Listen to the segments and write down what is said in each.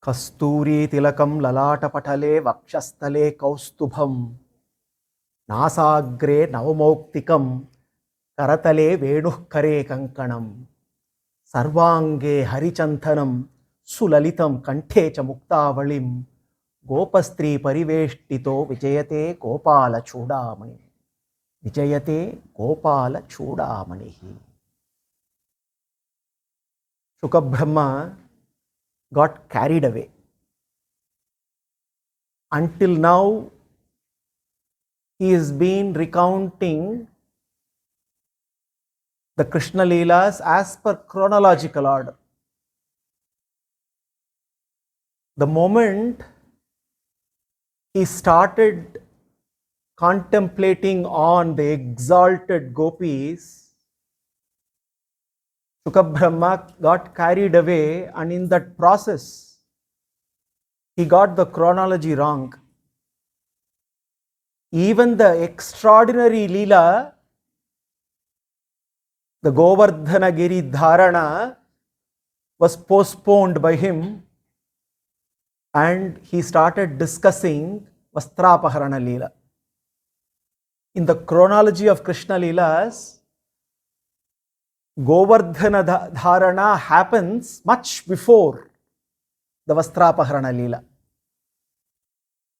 కస్తూరీ తిలకం లలాటపటలే వక్షస్థలే కౌస్తుభం నాసాగ్రే నవమౌక్తికం కరతలే వేణుఃకరే కంకణం సర్వాంగే హరిచందనం సులలితం కంఠే చ ముక్తావళిం గోపస్త్రీ పరివేష్టితో విజయతే Gopala Chudamani విజయతే Gopala Chudamani. Shukabrahma got carried away. Until now, he has been recounting the Krishna Leelas as per chronological order. The moment he started contemplating on the exalted gopis, Brahma got carried away, and in that process, he got the chronology wrong. Even the extraordinary Leela, the Govardhana Giri Dharana, was postponed by him, and he started discussing Vastrapaharana Leela. In the chronology of Krishna Leelas, Govardhana Dharana happens much before the Vastrapaharana Leela.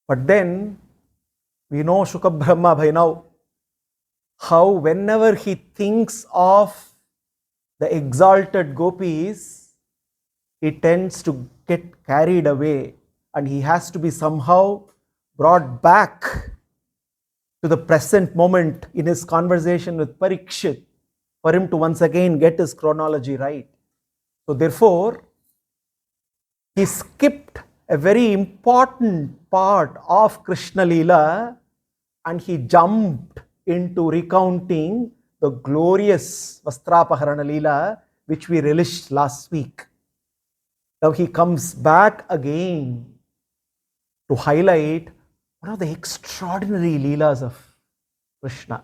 But then, we know Shukabrahma by now, how whenever he thinks of the exalted gopis, he tends to get carried away, and he has to be somehow brought back to the present moment in his conversation with Parikshit, for him to once again get his chronology right. So therefore, he skipped a very important part of Krishna Leela, and he jumped into recounting the glorious Vastrapaharana Leela, which we relished last week. Now he comes back again to highlight one of the extraordinary Leelas of Krishna.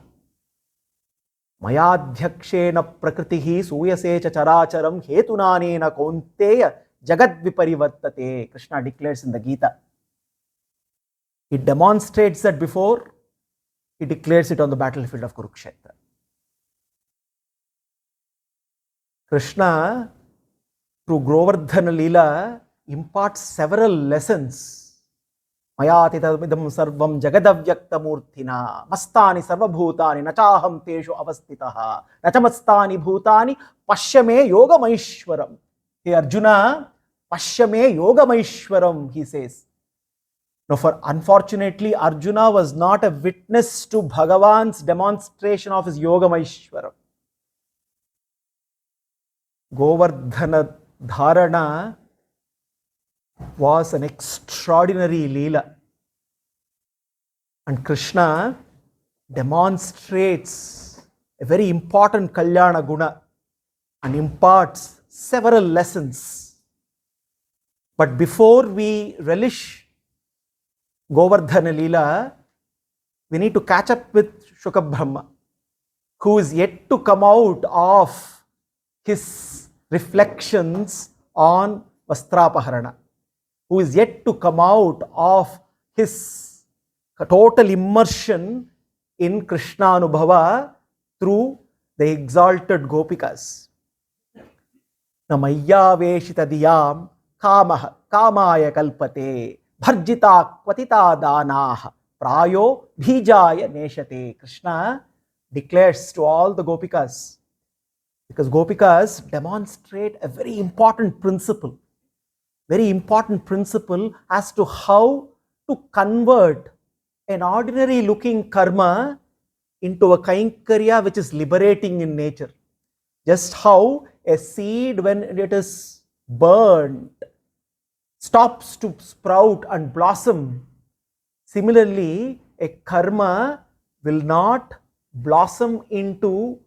Mayadhyakshena prakritihi suyase cha characharam hetunanena kaunteya jagad viparivartate, Krishna declares in the Gita. He demonstrates that before he declares it on the battlefield of Kurukshetra. Krishna, through Govardhana Lila, imparts several lessons. Mayatitadam sarvam jagadavyaktamurthina mastani sarvabhutani nachaham teshu avastitaha nachamastani bhutani pashyame yogamaishwaram. Hey Arjuna, pashyame yogamaishwaram, he says. Now, for unfortunately, Arjuna was not a witness to Bhagavan's demonstration of his yogamaishwaram. Govardhana Dharana was an extraordinary Leela, and Krishna demonstrates a very important Kalyana Guna and imparts several lessons. But before we relish Govardhana Lila, we need to catch up with Shukabrahma, who is yet to come out of his reflections on Vastrapaharana, who is yet to come out of his total immersion in Krishna Anubhava through the exalted Gopikas. Namayaveshita diyam kamaha kamaya kalpate bharjita kvatita danaha prayo bhijaya neshate. Krishna declares to all the Gopikas, because Gopikas demonstrate a very important principle as to how to convert an ordinary looking karma into a kainkarya which is liberating in nature. Just how a seed, when it is burned, stops to sprout and blossom, similarly a karma will not blossom into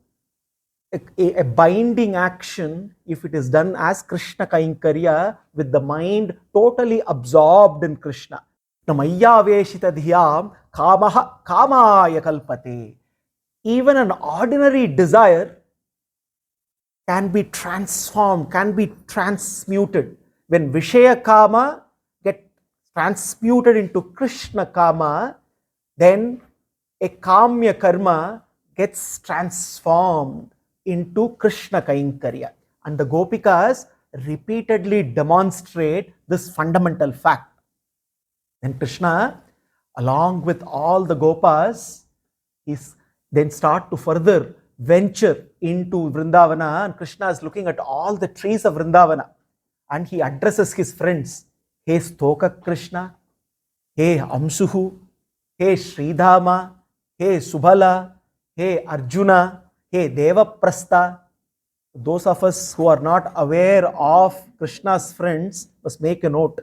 a binding action if it is done as Krishna Kainkarya, with the mind totally absorbed in Krishna. Namayaveshita dhyam kamaha kamaya kalpate. Even an ordinary desire can be transformed, can be transmuted. When Vishaya Kama transmuted into Krishna Kama, then a Kamya Karma gets transformed into Krishna Kainkarya. And the Gopikas repeatedly demonstrate this fundamental fact. And Krishna, along with all the Gopas, is then start to further venture into Vrindavana, and Krishna is looking at all the trees of Vrindavana, and he addresses his friends. Hey Stoka Krishna, hey Amsuhu, hey Sridhama, hey Subhala, hey Arjuna, hey Devaprastha. Those of us who are not aware of Krishna's friends must make a note.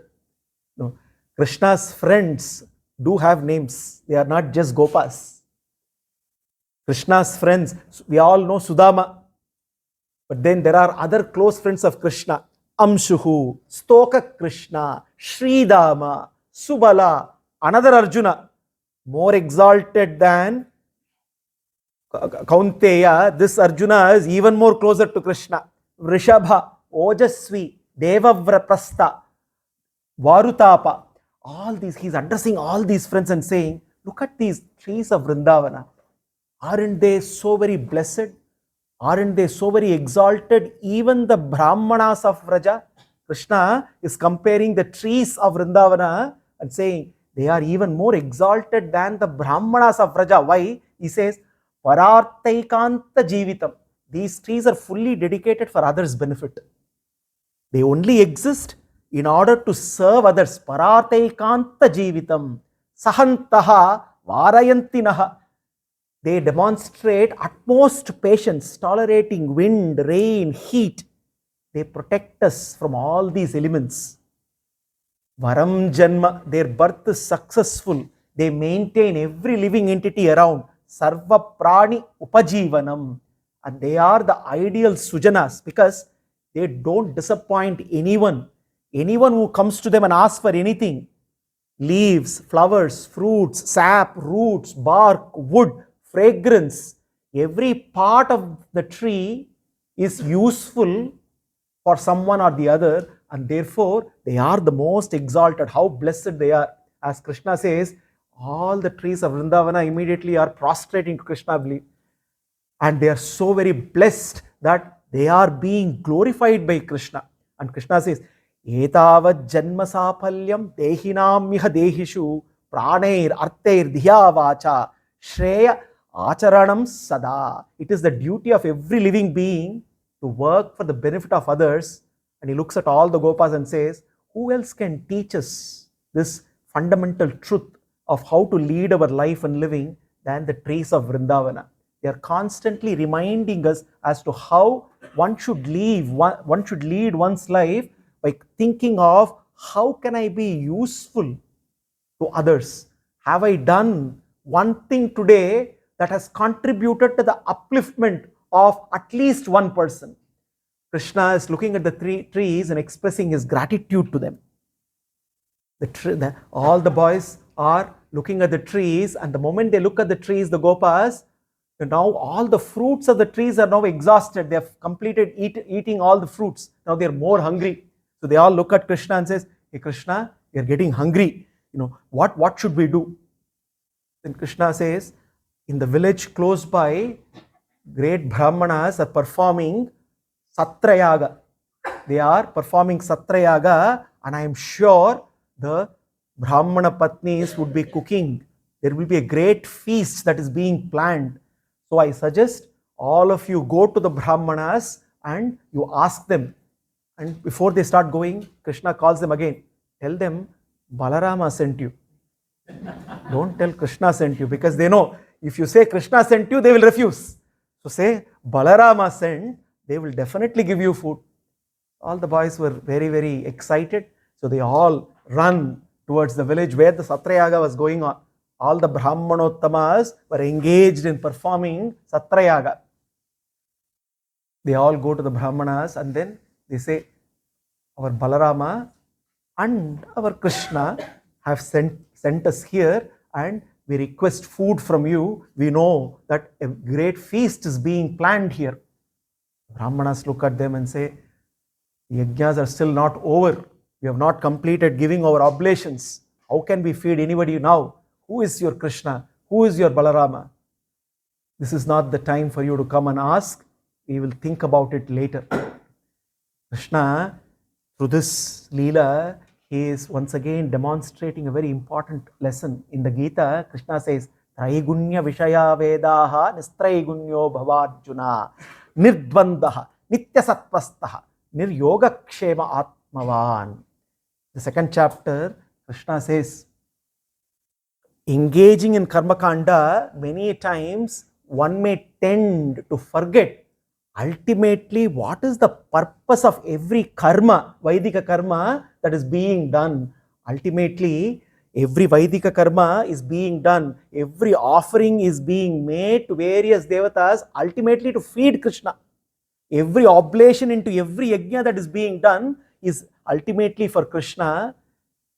No, Krishna's friends do have names. They are not just Gopas. Krishna's friends, we all know Sudama, but then there are other close friends of Krishna. Amshuhu, Stoka Krishna, Sridama, Subala, another Arjuna, more exalted than Kaunteya. This Arjuna is even more closer to Krishna. Vrishabha, Ojasvi, Devaprastha, Varutapa, all these, he's addressing all these friends and saying, look at these trees of Vrindavana. Aren't they so very blessed? Aren't they so very exalted? Even the Brahmanas of Vraja, Krishna is comparing the trees of Vrindavana and saying they are even more exalted than the Brahmanas of Vraja. Why? He says, Parartaikanta Jivitam. These trees are fully dedicated for others' benefit. They only exist in order to serve others. Parartaikanta Jivitam. Sahantaha Varayantinaha. They demonstrate utmost patience, tolerating wind, rain, heat. They protect us from all these elements. Varam Janma, their birth is successful. They maintain every living entity around. Sarva Prani Upajivanam. And they are the ideal Sujanas because they don't disappoint anyone. Anyone who comes to them and asks for anything, leaves, flowers, fruits, sap, roots, bark, wood, fragrance, every part of the tree is useful for someone or the other, and therefore they are the most exalted. How blessed they are. As Krishna says, all the trees of Vrindavana immediately are prostrating to Krishna, and they are so very blessed that they are being glorified by Krishna. And Krishna says, Etavad janma sapalyam dehinam miha dehishu pranair artair dhiya vacha shreya acharanam sada. It is the duty of every living being to work for the benefit of others. And he looks at all the Gopas and says, who else can teach us this fundamental truth of how to lead our life and living than the trees of Vrindavana? They are constantly reminding us as to how one should lead one's life by thinking of how can I be useful to others? Have I done one thing today that has contributed to the upliftment of at least one person? Krishna is looking at the trees and expressing his gratitude to them. All the boys are looking at the trees, and the moment they look at the trees, the Gopas, now all the fruits of the trees are now exhausted. They have completed eating all the fruits. Now they are more hungry. So they all look at Krishna and says, hey Krishna, we are getting hungry. What should we do? Then Krishna says, in the village close by, great Brahmanas are performing Satrayaga. They are performing Satrayaga, and I am sure the Brahmana Patnis would be cooking. There will be a great feast that is being planned. So I suggest all of you go to the Brahmanas and you ask them. And before they start going, Krishna calls them again. Tell them, Balarama sent you. Don't tell Krishna sent you, because they know if you say Krishna sent you, they will refuse. So say Balarama sent, they will definitely give you food. All the boys were very, very excited. So they all run towards the village where the Satrayaga was going on. All the Brahmanottamas were engaged in performing Satrayaga. They all go to the Brahmanas and then they say, our Balarama and our Krishna have sent us here, and we request food from you. We know that a great feast is being planned here. Brahmanas look at them and say, the yajnas are still not over. We have not completed giving our oblations. How can we feed anybody now? Who is your Krishna? Who is your Balarama? This is not the time for you to come and ask. We will think about it later. Krishna, through this Leela, he is once again demonstrating a very important lesson. In the Gita, Krishna says, Traigunya Vishaya Vedaha Nistraigunyo Bhavarjuna Nirdvandaha Nityasatvastaha Niryogakshema Atmavan. The second chapter, Krishna says, engaging in karma kanda, many times one may tend to forget ultimately what is the purpose of every karma, Vaidika karma that is being done. Ultimately, every Vaidika karma is being done. Every offering is being made to various devatas, ultimately to feed Krishna. Every oblation into every yajna that is being done is ultimately for Krishna.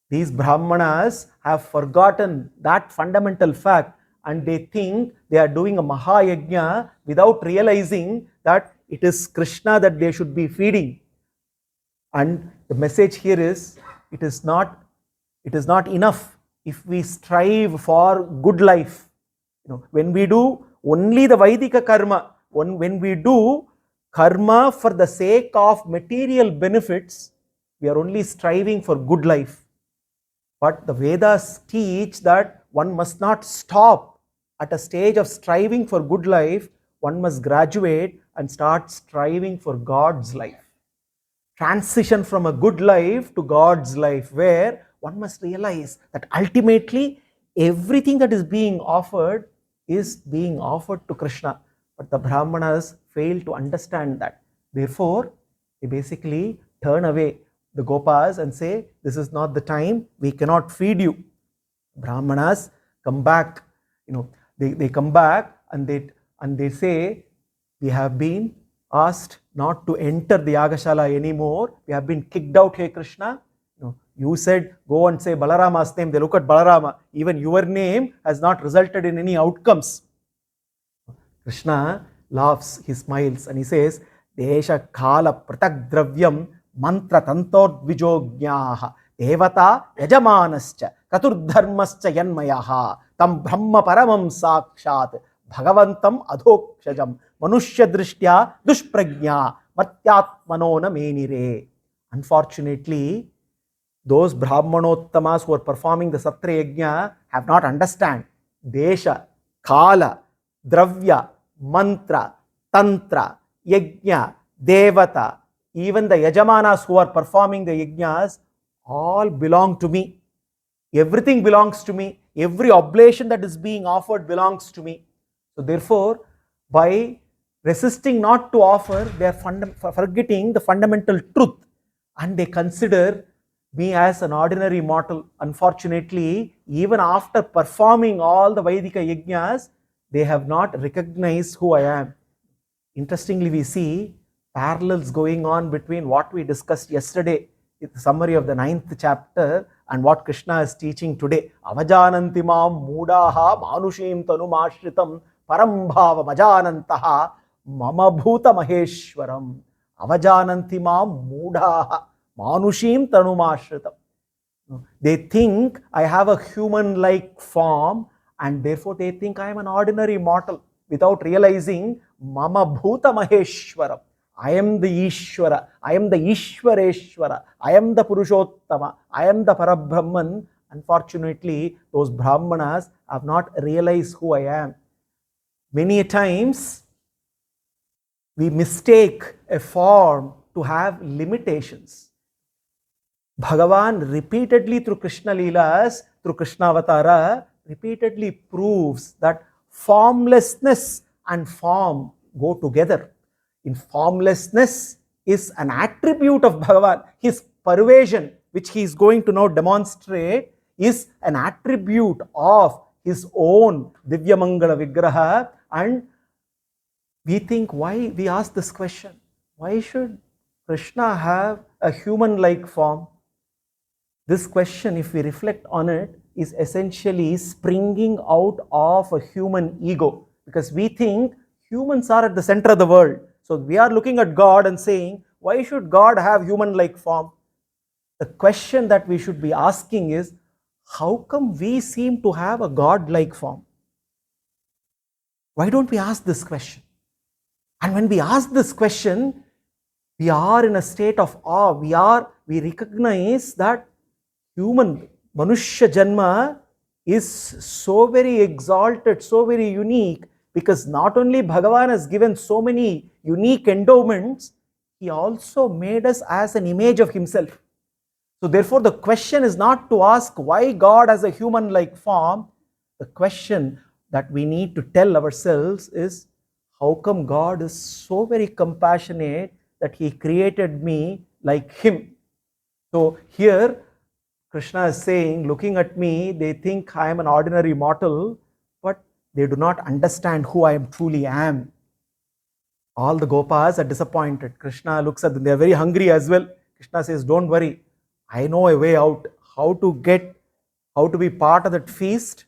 These Brahmanas have forgotten that fundamental fact, and they think they are doing a Mahayajna without realizing that it is Krishna that they should be feeding. And the message here is, it is not enough if we strive for good life. When we do only the Vaidika karma, when we do karma for the sake of material benefits, we are only striving for good life. But the Vedas teach that one must not stop at a stage of striving for good life. One must graduate and start striving for God's life. Transition from a good life to God's life, where one must realize that ultimately everything that is being offered to Krishna. But the Brahmanas fail to understand that. Therefore, they basically turn away the Gopas and say, this is not the time, we cannot feed you. Brahmanas come back, they come back and they say, we have been asked not to enter the Yagashala anymore. We have been kicked out, hey Krishna. You said, go and say Balarama's name. They look at Balarama. Even your name has not resulted in any outcomes. Krishna laughs, he smiles, and he says, Desha Kala Pratak Dravyam Mantra Tantor Vijogyaha Devata Yajamanascha Katurdharmascha Yanmayaha Tam Brahma Paramam Sakshat Bhagavantam Adhokshajam Manushya Drishtya Dushprajna Matyatmanona Menire. Unfortunately, those Brahmanottamas who are performing the Satra Yajna have not understand Desha, Kala, Dravya, Mantra, Tantra, Yajna, Devata, even the Yajamanas who are performing the Yajnas, all belong to me. Everything belongs to me. Every oblation that is being offered belongs to me. So therefore, by resisting not to offer, they are forgetting the fundamental truth, and they consider me as an ordinary mortal. Unfortunately, even after performing all the Vaidika Yajnas, they have not recognized who I am. Interestingly, we see parallels going on between what we discussed yesterday, the summary of the 9th chapter, and what Krishna is teaching today. Avajananti mam moodaha manushim tanumashritam parambhava majanantaha mama bhuta maheshwaram. Avajananti mam moodaha manushim tanumashritam. They think I have a human-like form, and therefore they think I am an ordinary mortal, without realizing mama bhuta maheshwaram. I am the Ishwara, I am the Ishwareshwara, I am the Purushottama, I am the Parabrahman. Unfortunately, those Brahmanas have not realized who I am. Many times, we mistake a form to have limitations. Bhagavan repeatedly through Krishna Lilas, through Krishna Avatara, repeatedly proves that formlessness and form go together. In formlessness is an attribute of Bhagavan. His pervasion, which he is going to now demonstrate, is an attribute of his own Divya Mangala Vigraha. And we think, why we ask this question? Why should Krishna have a human-like form? This question, if we reflect on it, is essentially springing out of a human ego, because we think humans are at the center of the world. So we are looking at God and saying, why should God have human-like form? The question that we should be asking is, how come we seem to have a God-like form? Why don't we ask this question? And when we ask this question, we are in a state of awe. We recognize that human, Manushya Janma is so very exalted, so very unique, because not only Bhagavan has given so many unique endowments, he also made us as an image of himself. So therefore the question is not to ask why God has a human-like form. The question that we need to tell ourselves is, how come God is so very compassionate that he created me like him? So here Krishna is saying, looking at me, they think I am an ordinary mortal, but they do not understand who I am truly am. All the Gopas are disappointed. Krishna looks at them, they are very hungry as well. Krishna says, don't worry, I know a way out. How to be part of that feast,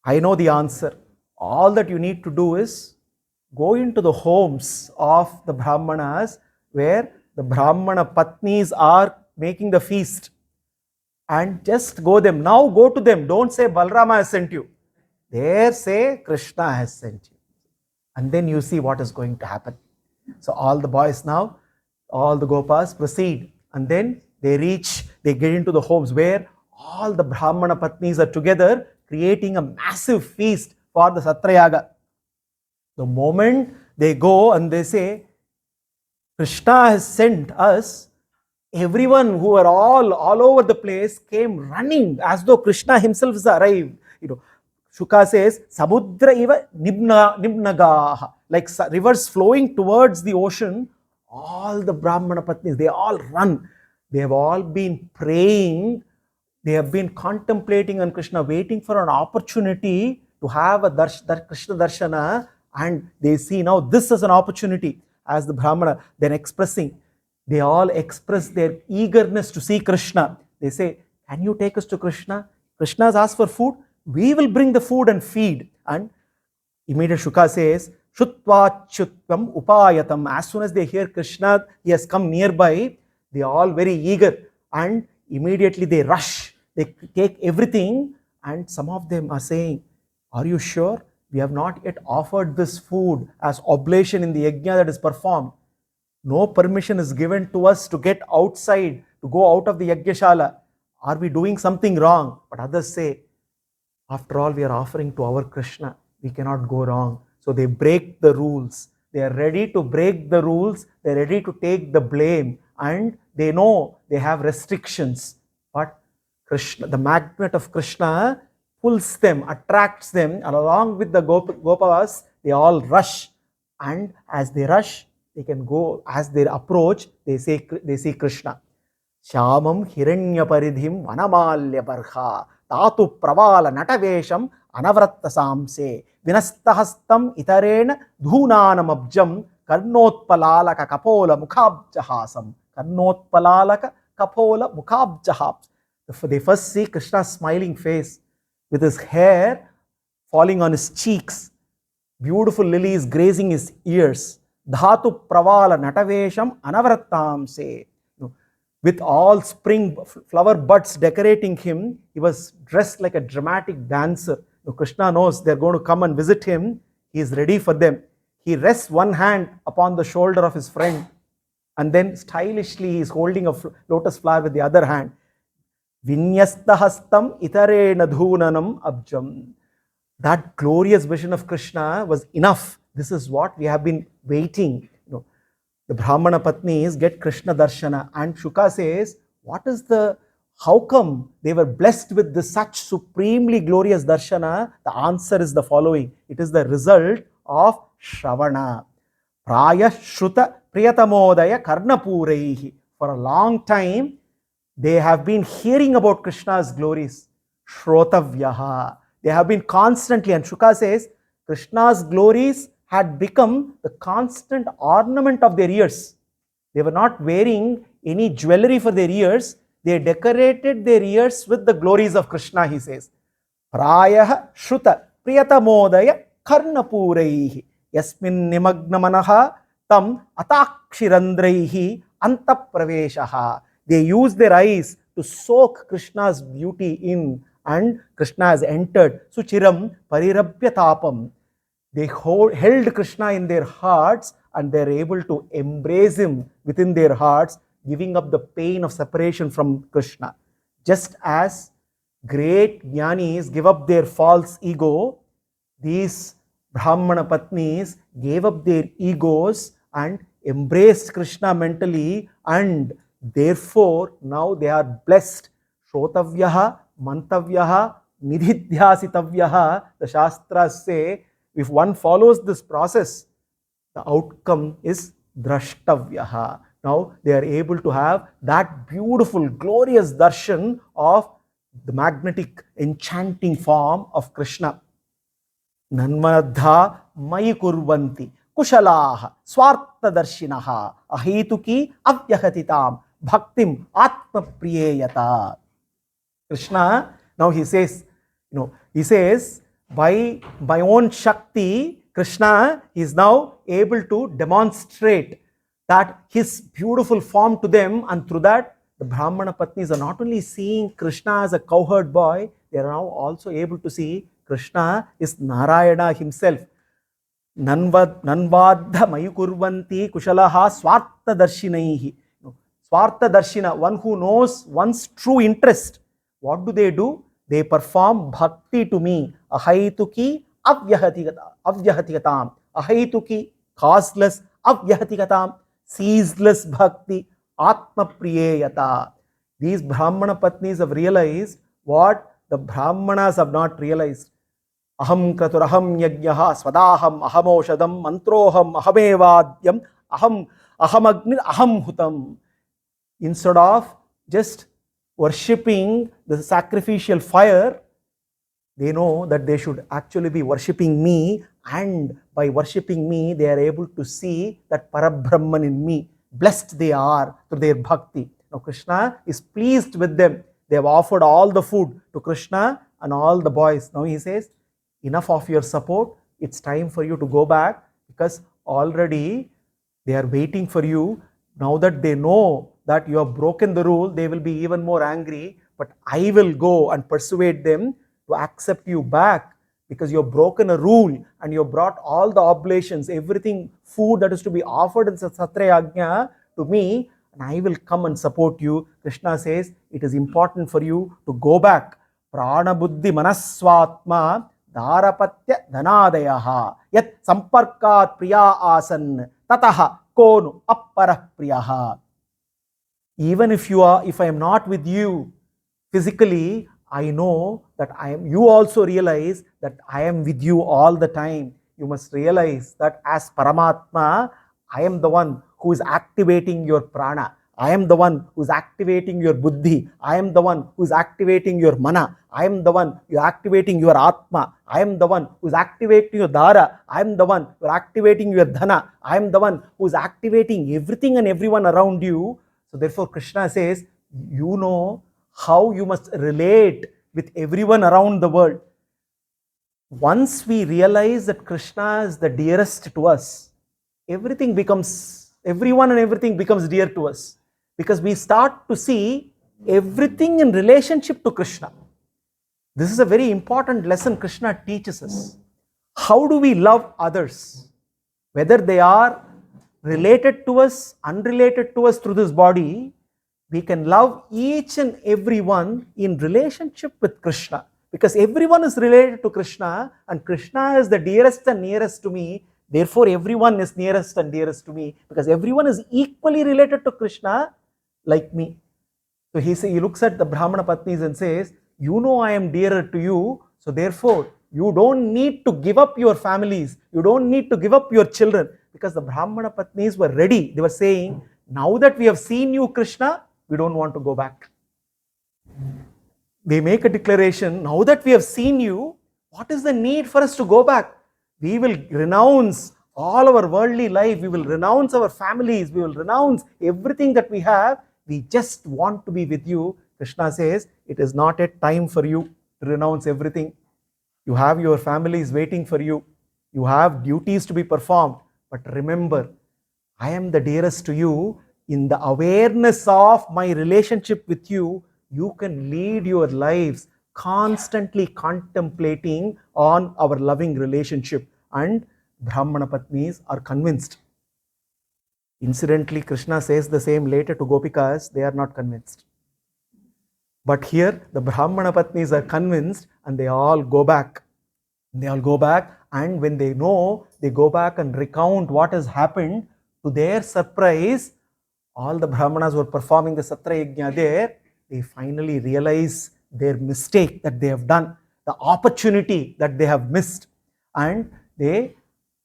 I know the answer. All that you need to do is go into the homes of the Brahmanas where the Brahmana Patnis are making the feast, and just go them. Now go to them. Don't say Balrama has sent you. There say Krishna has sent you. And then you see what is going to happen. So all the boys now, all the Gopas proceed. And then they get into the homes where all the Brahmana Patnis are together creating a massive feast for the Satrayaga. The moment they go and they say, Krishna has sent us, everyone who were all over the place came running as though Krishna himself has arrived. Shuka says, Samudra iva nibnagaha, like rivers flowing towards the ocean. All the Brahmana Patnis, they all run. They have all been praying. They have been contemplating on Krishna, waiting for an opportunity to have a Krishna Darshana, and they see now this is an opportunity. As the Brahmana then expressing, they all express their eagerness to see Krishna. They say, can you take us to Krishna? Krishna has asked for food. We will bring the food and feed. And immediately Shuka says, Shutva Chutvam Upayatam. As soon as they hear Krishna, he has come nearby, they are all very eager. And immediately they rush. They take everything. And some of them are saying, are you sure? We have not yet offered this food as oblation in the yajna that is performed. No permission is given to us to get outside, to go out of the yajnashala. Are we doing something wrong? But others say, after all, we are offering to our Krishna. We cannot go wrong. So they break the rules. They are ready to break the rules. They are ready to take the blame. And they know they have restrictions. But Krishna, the magnet of Krishna, pulls them, attracts them, and along with the Gopas, they all rush. And as they rush, they can go, as they approach, they see Krishna. Shyamam hiranya paridhim vanamalya barha tatu pravala natavesham anavratta samse vinastahastam itarena dhunanam abjam karnotpalalaka kapola mukhabjahasam. Karnotpalalaka kapola mukhabjahasam. They first see Krishna's smiling face with his hair falling on his cheeks, beautiful lilies grazing his ears. Dhatu pravala natavesham anavrattam se. With all spring flower buds decorating him, he was dressed like a dramatic dancer. Krishna knows they're going to come and visit him. He is ready for them. He rests one hand upon the shoulder of his friend, and then stylishly he is holding a lotus flower with the other hand. Vinyastahastam itarena dhunanam abjam. That glorious vision of Krishna was enough. This is what we have been waiting. The Brahmana Patnis get Krishna Darshana, and Shuka says, how come they were blessed with this such supremely glorious Darshana? The answer is the following. It is the result of Shravana. Praya Shruta Priyatamodaya Karnapuraihi. For a long time, they have been hearing about Krishna's glories. Shrotavyaha. They have been constantly, and Shuka says, Krishna's glories had become the constant ornament of their ears. They were not wearing any jewelry for their ears. They decorated their ears with the glories of Krishna, he says. Prayah Shruta Priyatamodaya Karnapuraihi Yasmin Nimagnamanaha Tam Atakshirandraihi Antapraveshaha. They use their eyes to soak Krishna's beauty in, and Krishna has entered. Suchiram parirabhya tapam. They held Krishna in their hearts and they're able to embrace him within their hearts, giving up the pain of separation from Krishna. Just as great jnanis give up their false ego, these Brahmana Patnis gave up their egos and embraced Krishna mentally, and therefore now they are blessed. Shrotavyaha, Mantavyaha, Nidhidhyasitavyaha. The Shastras say, if one follows this process, the outcome is Drashtavyaha. Now they are able to have that beautiful, glorious darshan of the magnetic, enchanting form of Krishna. Nanmadha mayi kurvanti kushalaha swartadarshinaha ahituki avyahatitam bhaktim atmapriyeyata. Krishna, now he says, by my own Shakti, Krishna is now able to demonstrate that his beautiful form to them, and through that the Brahmana Patnis are not only seeing Krishna as a cowherd boy, they are now also able to see Krishna is Narayana himself. Nanvadha mayukurvanti kushalaha swartha darshinaihi. Swartha darshina, one who knows one's true interest. What do? They perform bhakti to me. Ahaituki avyahatigatam. Ahaituki, causeless, avyahatigatam, ceaseless bhakti, atma priyeyata. These Brahmana Patnis have realized what the Brahmanas have not realized. Aham kraturaham yajnaha swadaham ahamoshadam mantroham ahamevadyam ahamagni aham hutam. Instead of just worshipping the sacrificial fire, they know that they should actually be worshipping me, and by worshipping me they are able to see that Parabrahman in me. Blessed they are through their bhakti. Now Krishna is pleased with them. They have offered all the food to Krishna and all the boys. Now he says, enough of your support, it's time for you to go back, because already they are waiting for you. Now that they know that you have broken the rule, they will be even more angry, but I will go and persuade them to accept you back, because you have broken a rule and you have brought all the oblations, everything, food that is to be offered in Satrayagnya to me, and I will come and support you. Krishna says, it is important for you to go back. Prana buddhi manaswatma dharapatya dhanadayaha yat samparkat priya asan tataha konu appara priyaha. Even if I am not with you physically, I know that you also realize that I am with you all the time. You must realize that as Paramatma, I am the one who is activating your prana. I am the one who is activating your buddhi. I am the one who is activating your mana. I am the one who is activating your atma. I am the one who is activating your dhara. I am the one who is activating your dhana. I am the one who is activating everything and everyone around you. So therefore Krishna says, you know how you must relate with everyone around the world. Once we realize that Krishna is the dearest to us, everyone and everything becomes dear to us, because we start to see everything in relationship to Krishna. This is a very important lesson Krishna teaches us. How do we love others? Whether they are related to us, unrelated to us through this body, we can love each and everyone in relationship with Krishna, because everyone is related to Krishna, and Krishna is the dearest and nearest to me. Therefore everyone is nearest and dearest to me, because everyone is equally related to Krishna like me. So he looks at the Brahmana Patnis and says, you know I am dearer to you, so therefore you don't need to give up your families, you don't need to give up your children, because the Brahmana Patnis were ready. They were saying, now that we have seen you Krishna, we don't want to go back. They make a declaration, now that we have seen you, what is the need for us to go back? We will renounce all our worldly life, we will renounce our families, we will renounce everything that we have, we just want to be with you. Krishna says, it is not a time for you to renounce everything. You have your families waiting for you, you have duties to be performed, but remember, I am the dearest to you. In the awareness of my relationship with you, you can lead your lives constantly contemplating on our loving relationship, and Brahmana Patnis are convinced. Incidentally, Krishna says the same later to Gopikas, they are not convinced. But here, the Brahmana Patnis are convinced and they all go back. They all go back, and when they know, they go back and recount what has happened. To their surprise, all the Brahmanas who were performing the Satra Yajna there, they finally realize their mistake that they have done, the opportunity that they have missed, and they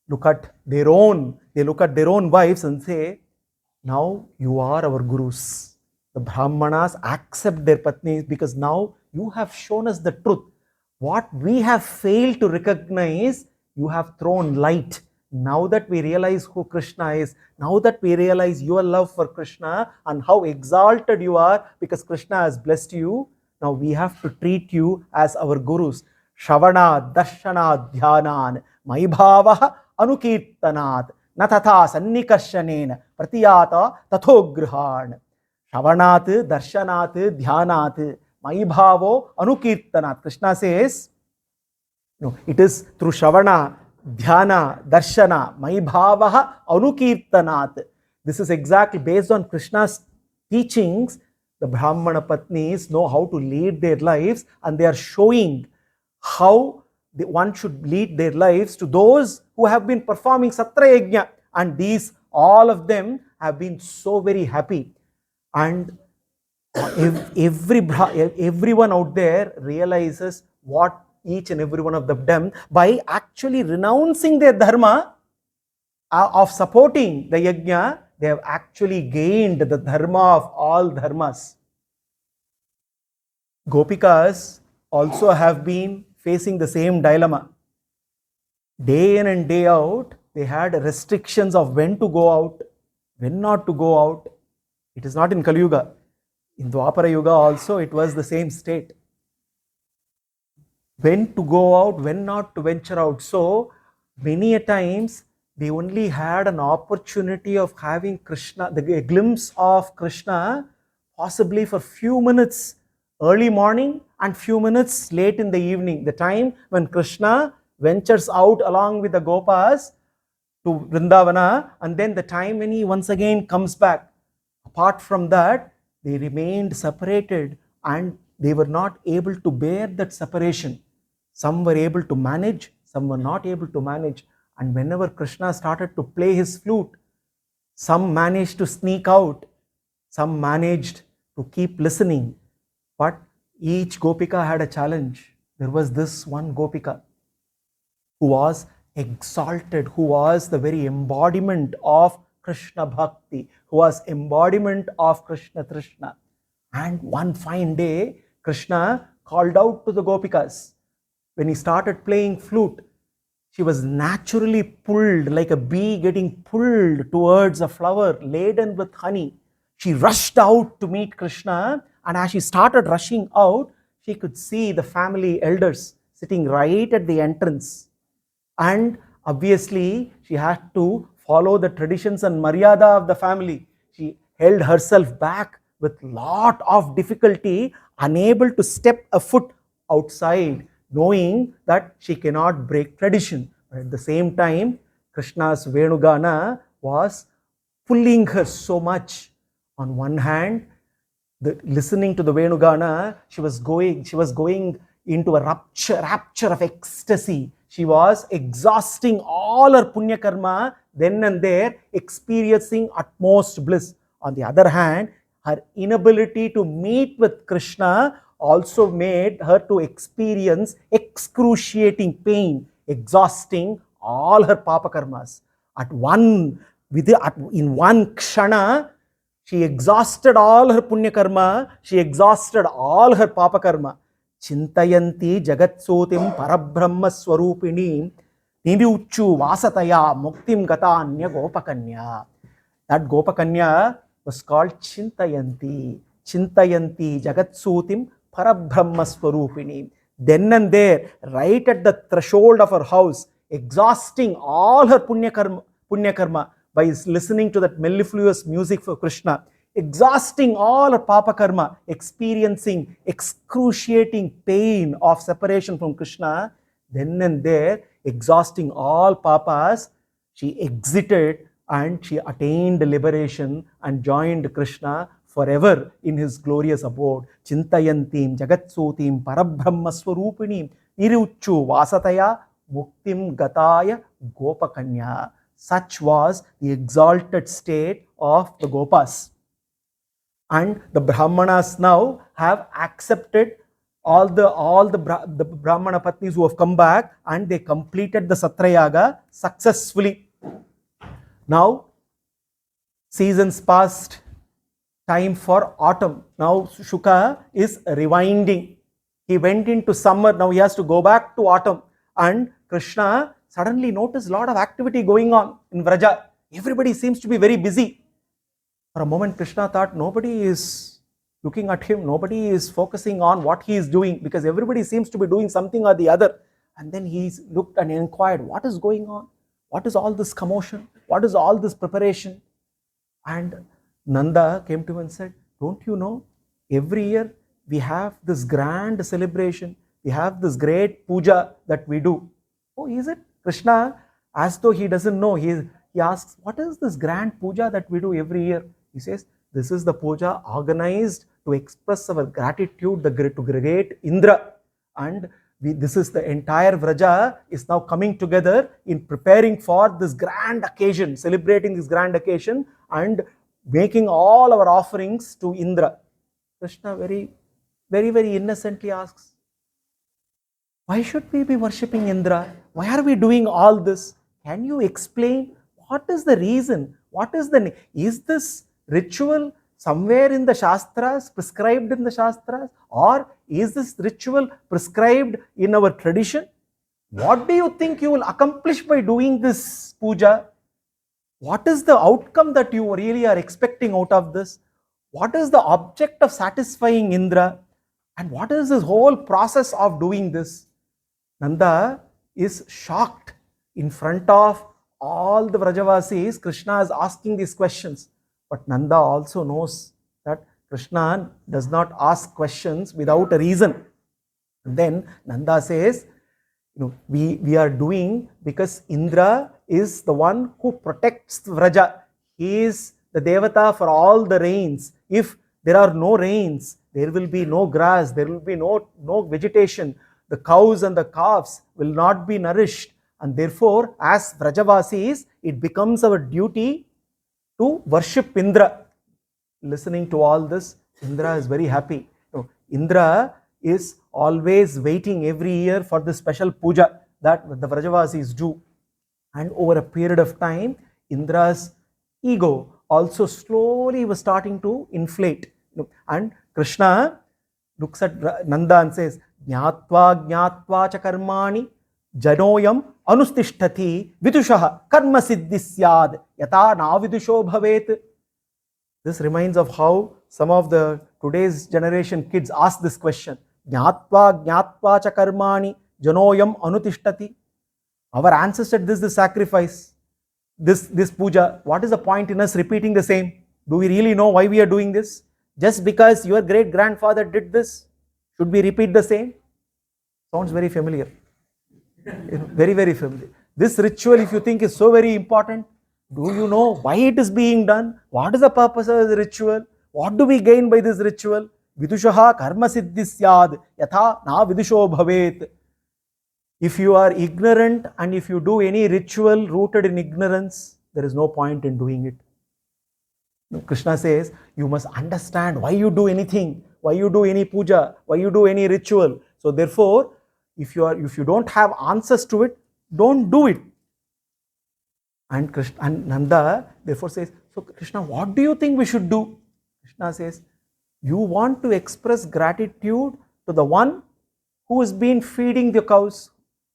look at their own wives and say, now you are our gurus. The Brahmanas accept their patnis because now you have shown us the truth. What we have failed to recognize, you have thrown light. Now that we realize who Krishna is, now that we realize your love for Krishna and how exalted you are because Krishna has blessed you, now we have to treat you as our gurus. Shravana, Darshana, Dhyanan, Maibhava, Anukirtanat, Nathatha, Sannikarshane, Pratiyata, Tathogrihan. Shravanat, Darshanat, Dhyanat, Maibhavo, Anukirtanat. Krishna says, no, it is through Shravana, Dhyana, Darshana, Maibhava, Anukirtanat. This is exactly based on Krishna's teachings. The Brahmana Patnis know how to lead their lives, and they are showing how one should lead their lives to those who have been performing Satra Yajna. And these, all of them have been so very happy. And everyone out there realizes what each and every one of them done by actually renouncing their dharma of supporting the yajna. They have actually gained the dharma of all dharmas. Gopikas also have been facing the same dilemma. Day in and day out, they had restrictions of when to go out, when not to go out. It is not in Kali Yuga. In Dwapara Yuga also, it was the same state. When to go out, when not to venture out. So, many a times, they only had an opportunity of having Krishna, a glimpse of Krishna, possibly for few minutes early morning and few minutes late in the evening. The time when Krishna ventures out along with the Gopas to Vrindavana, and then the time when he once again comes back. Apart from that, they remained separated and they were not able to bear that separation. Some were able to manage, some were not able to manage. And whenever Krishna started to play his flute, some managed to sneak out, some managed to keep listening. But each Gopika had a challenge. There was this one Gopika who was exalted, who was the very embodiment of Krishna Bhakti, who was embodiment of Krishna Trishna. And one fine day, Krishna called out to the Gopikas. When he started playing flute, she was naturally pulled like a bee getting pulled towards a flower laden with honey. She rushed out to meet Krishna, and as she started rushing out, she could see the family elders sitting right at the entrance. And obviously, she had to follow the traditions and maryada of the family. She held herself back with lot of difficulty, unable to step a foot outside, knowing that she cannot break tradition. But at the same time, Krishna's Venugana was pulling her so much. On one hand, listening to the Venugana, she was going into a rapture of ecstasy. She was exhausting all her punya karma then and there, experiencing utmost bliss. On the other hand, her inability to meet with Krishna also made her to experience excruciating pain, exhausting all her papa karmas. In one kshana, she exhausted all her punya karma, she exhausted all her papa karma. Chintayanti jagatsotim parabrahma swarupini niruchu vasataya muktim gatanya gopakanya. That Gopakanya was called Chintayanti. Chintayanti jagatsotim parabrahma swarupini. Then and there, right at the threshold of her house, exhausting all her punya karma by listening to that mellifluous music for Krishna, exhausting all her papa karma, experiencing excruciating pain of separation from Krishna, then and there, exhausting all papas, she exited and she attained liberation and joined Krishna forever in his glorious abode. Chintayantim jagatsutim parabrahma swarupinim niruchu vasataya muktim gataya gopakanya. Such was the exalted state of the Gopas. And the Brahmanas now have accepted all the Brahmana Patnis who have come back, and they completed the Satrayaga successfully. Now, seasons passed, time for autumn. Now, Shuka is rewinding. He went into summer, now he has to go back to autumn. And Krishna suddenly noticed a lot of activity going on in Vraja. Everybody seems to be very busy. For a moment, Krishna thought nobody is looking at him, nobody is focusing on what he is doing, because everybody seems to be doing something or the other. And then he looked and inquired, what is going on? What is all this commotion? What is all this preparation? And Nanda came to him and said, don't you know, every year we have this grand celebration, we have this great puja that we do. Oh, is it? Krishna, as though he doesn't know, he asks, what is this grand puja that we do every year? He says, this is the puja organized to express our gratitude to great Indra. And this is the entire Vraja is now coming together in preparing for this grand occasion, celebrating this grand occasion and making all our offerings to Indra. Krishna very, very, very innocently asks, why should we be worshipping Indra? Why are we doing all this? Can you explain what is the reason? Is this ritual somewhere in the Shastras, prescribed in the Shastras? Or is this ritual prescribed in our tradition? What do you think you will accomplish by doing this puja? What is the outcome that you really are expecting out of this? What is the object of satisfying Indra? And what is this whole process of doing this? Nanda is shocked in front of all the Vrajavasis. Krishna is asking these questions. But Nanda also knows that Krishna does not ask questions without a reason. And then Nanda says, we are doing because Indra is the one who protects Vraja. He is the Devata for all the rains. If there are no rains, there will be no grass, there will be no vegetation. The cows and the calves will not be nourished. And therefore, as Vrajavasis, it becomes our duty to worship Indra. Listening to all this, Indra is very happy. Indra is always waiting every year for this special puja that the Vrajavasis do. And over a period of time, Indra's ego also slowly was starting to inflate. And Krishna looks at Nanda and says, Jnatva jnatva cha karmani janoyam anustishtati vidushaha karma siddhisyad yata navidusho bhavet. This reminds of how some of the today's generation kids ask this question. Jnatva jnatva cha karmani janoyam anustishtati. Our ancestors did this sacrifice, this puja. What is the point in us repeating the same? Do we really know why we are doing this? Just because your great grandfather did this, should we repeat the same? Sounds very familiar. Very, very familiar. This ritual, if you think is so very important, do you know why it is being done? What is the purpose of the ritual? What do we gain by this ritual? Vidushaha karma siddhisyad yatha na vidusho bhavet. If you are ignorant and if you do any ritual rooted in ignorance, there is no point in doing it. Krishna says, you must understand why you do anything, why you do any puja, why you do any ritual. So therefore, if you don't have answers to it, don't do it. And Nanda therefore says, so Krishna, what do you think we should do? Krishna says, you want to express gratitude to the one who has been feeding the cows,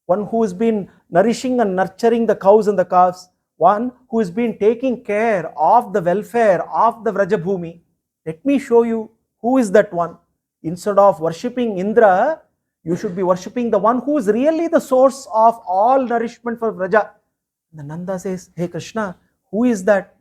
one who has been nourishing and nurturing the cows and the calves, one who has been taking care of the welfare of the Vrajabhumi. Let me show you who is that one. Instead of worshipping Indra, you should be worshipping the one who is really the source of all nourishment for Vraja. And Nanda says, hey Krishna, who is that?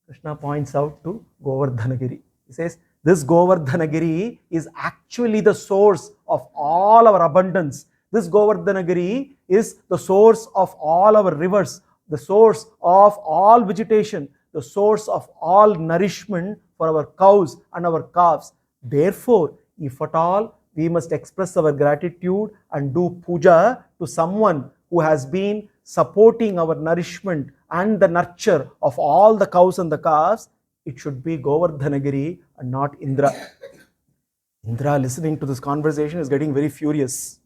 Krishna points out to Govardhana Giri. He says, this Govardhana Giri is actually the source of all our abundance. This Govardhana Giri is the source of all our rivers, the source of all vegetation, the source of all nourishment for our cows and our calves. Therefore, if at all we must express our gratitude and do puja to someone who has been supporting our nourishment and the nurture of all the cows and the calves, it should be Govardhana Giri and not Indra. Indra, listening to this conversation, is getting very furious.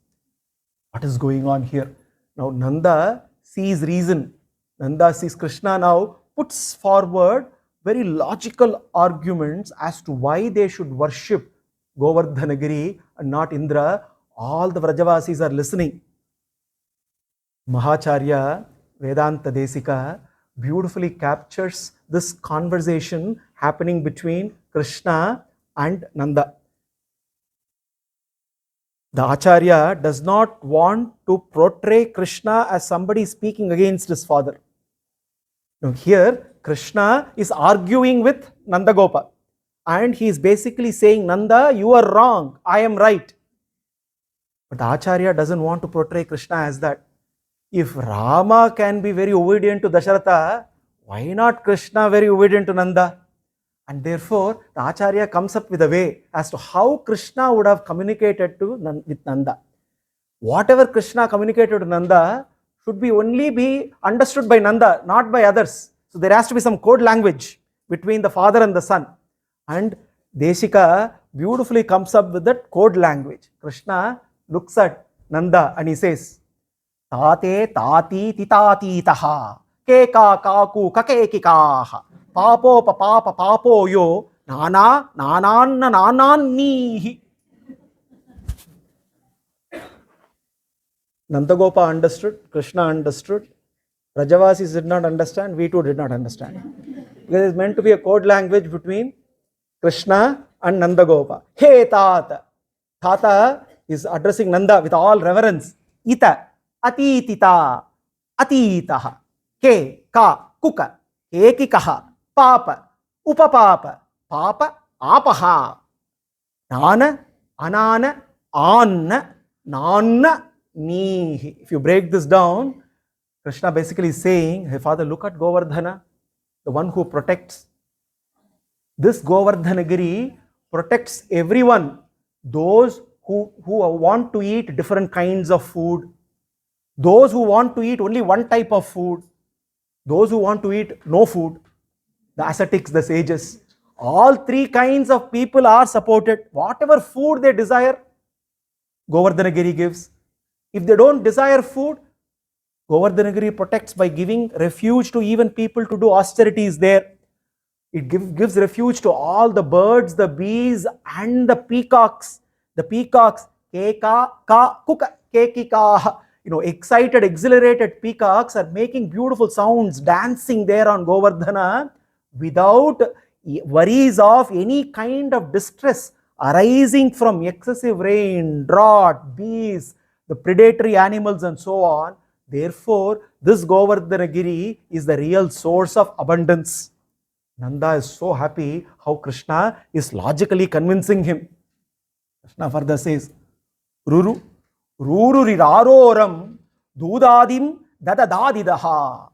What is going on here? Now Nanda sees reason. Nanda sees Krishna now puts forward very logical arguments as to why they should worship Govardhana Giri and not Indra. All the Vrajavasis are listening. Mahacharya Vedanta Desika beautifully captures this conversation happening between Krishna and Nanda. The Acharya does not want to portray Krishna as somebody speaking against his father. Now here, Krishna is arguing with Nandagopa, and he is basically saying, Nanda, you are wrong, I am right. But the Acharya doesn't want to portray Krishna as that. If Rama can be very obedient to Dasharatha, why not Krishna very obedient to Nanda? And therefore, the Acharya comes up with a way as to how Krishna would have communicated with Nanda. Whatever Krishna communicated to Nanda should only be understood by Nanda, not by others. So there has to be some code language between the father and the son. And Deshika beautifully comes up with that code language. Krishna looks at Nanda and he says, Tate tati titati taha, keka kaku kakekikaha, papo papa papo yo, nana nananna nanannihi. Nandagopa understood, Krishna understood, Rajavasis did not understand, we too did not understand. Because it's meant to be a code language between Krishna and Nandagopa. Hey Tata. Tata is addressing Nanda with all reverence. Ita, atitita, atitaha, ke, ka, kuka, ekikaha, papa, upapapa, papa, apaha, nana, anana, anna, nanna, nihi. If you break this down, Krishna basically is saying, hey father, look at Govardhana, the one who protects. This Govardhana Giri protects everyone, those who want to eat different kinds of food, those who want to eat only one type of food, those who want to eat no food, the ascetics, the sages. All three kinds of people are supported. Whatever food they desire, Govardhana Giri gives. If they don't desire food, Govardhana Giri protects by giving refuge to even people to do austerities there. It gives refuge to all the birds, the bees, and the peacocks. The peacocks, keka, ka, kuka, kekika. Excited, exhilarated peacocks are making beautiful sounds, dancing there on Govardhana without worries of any kind of distress arising from excessive rain, drought, bees, the predatory animals, and so on. Therefore, this Govardhana Giri is the real source of abundance. Nanda is so happy how Krishna is logically convincing him. Krishna further says, Ruru, Ruru riraroram, dudadim dadadadidaha,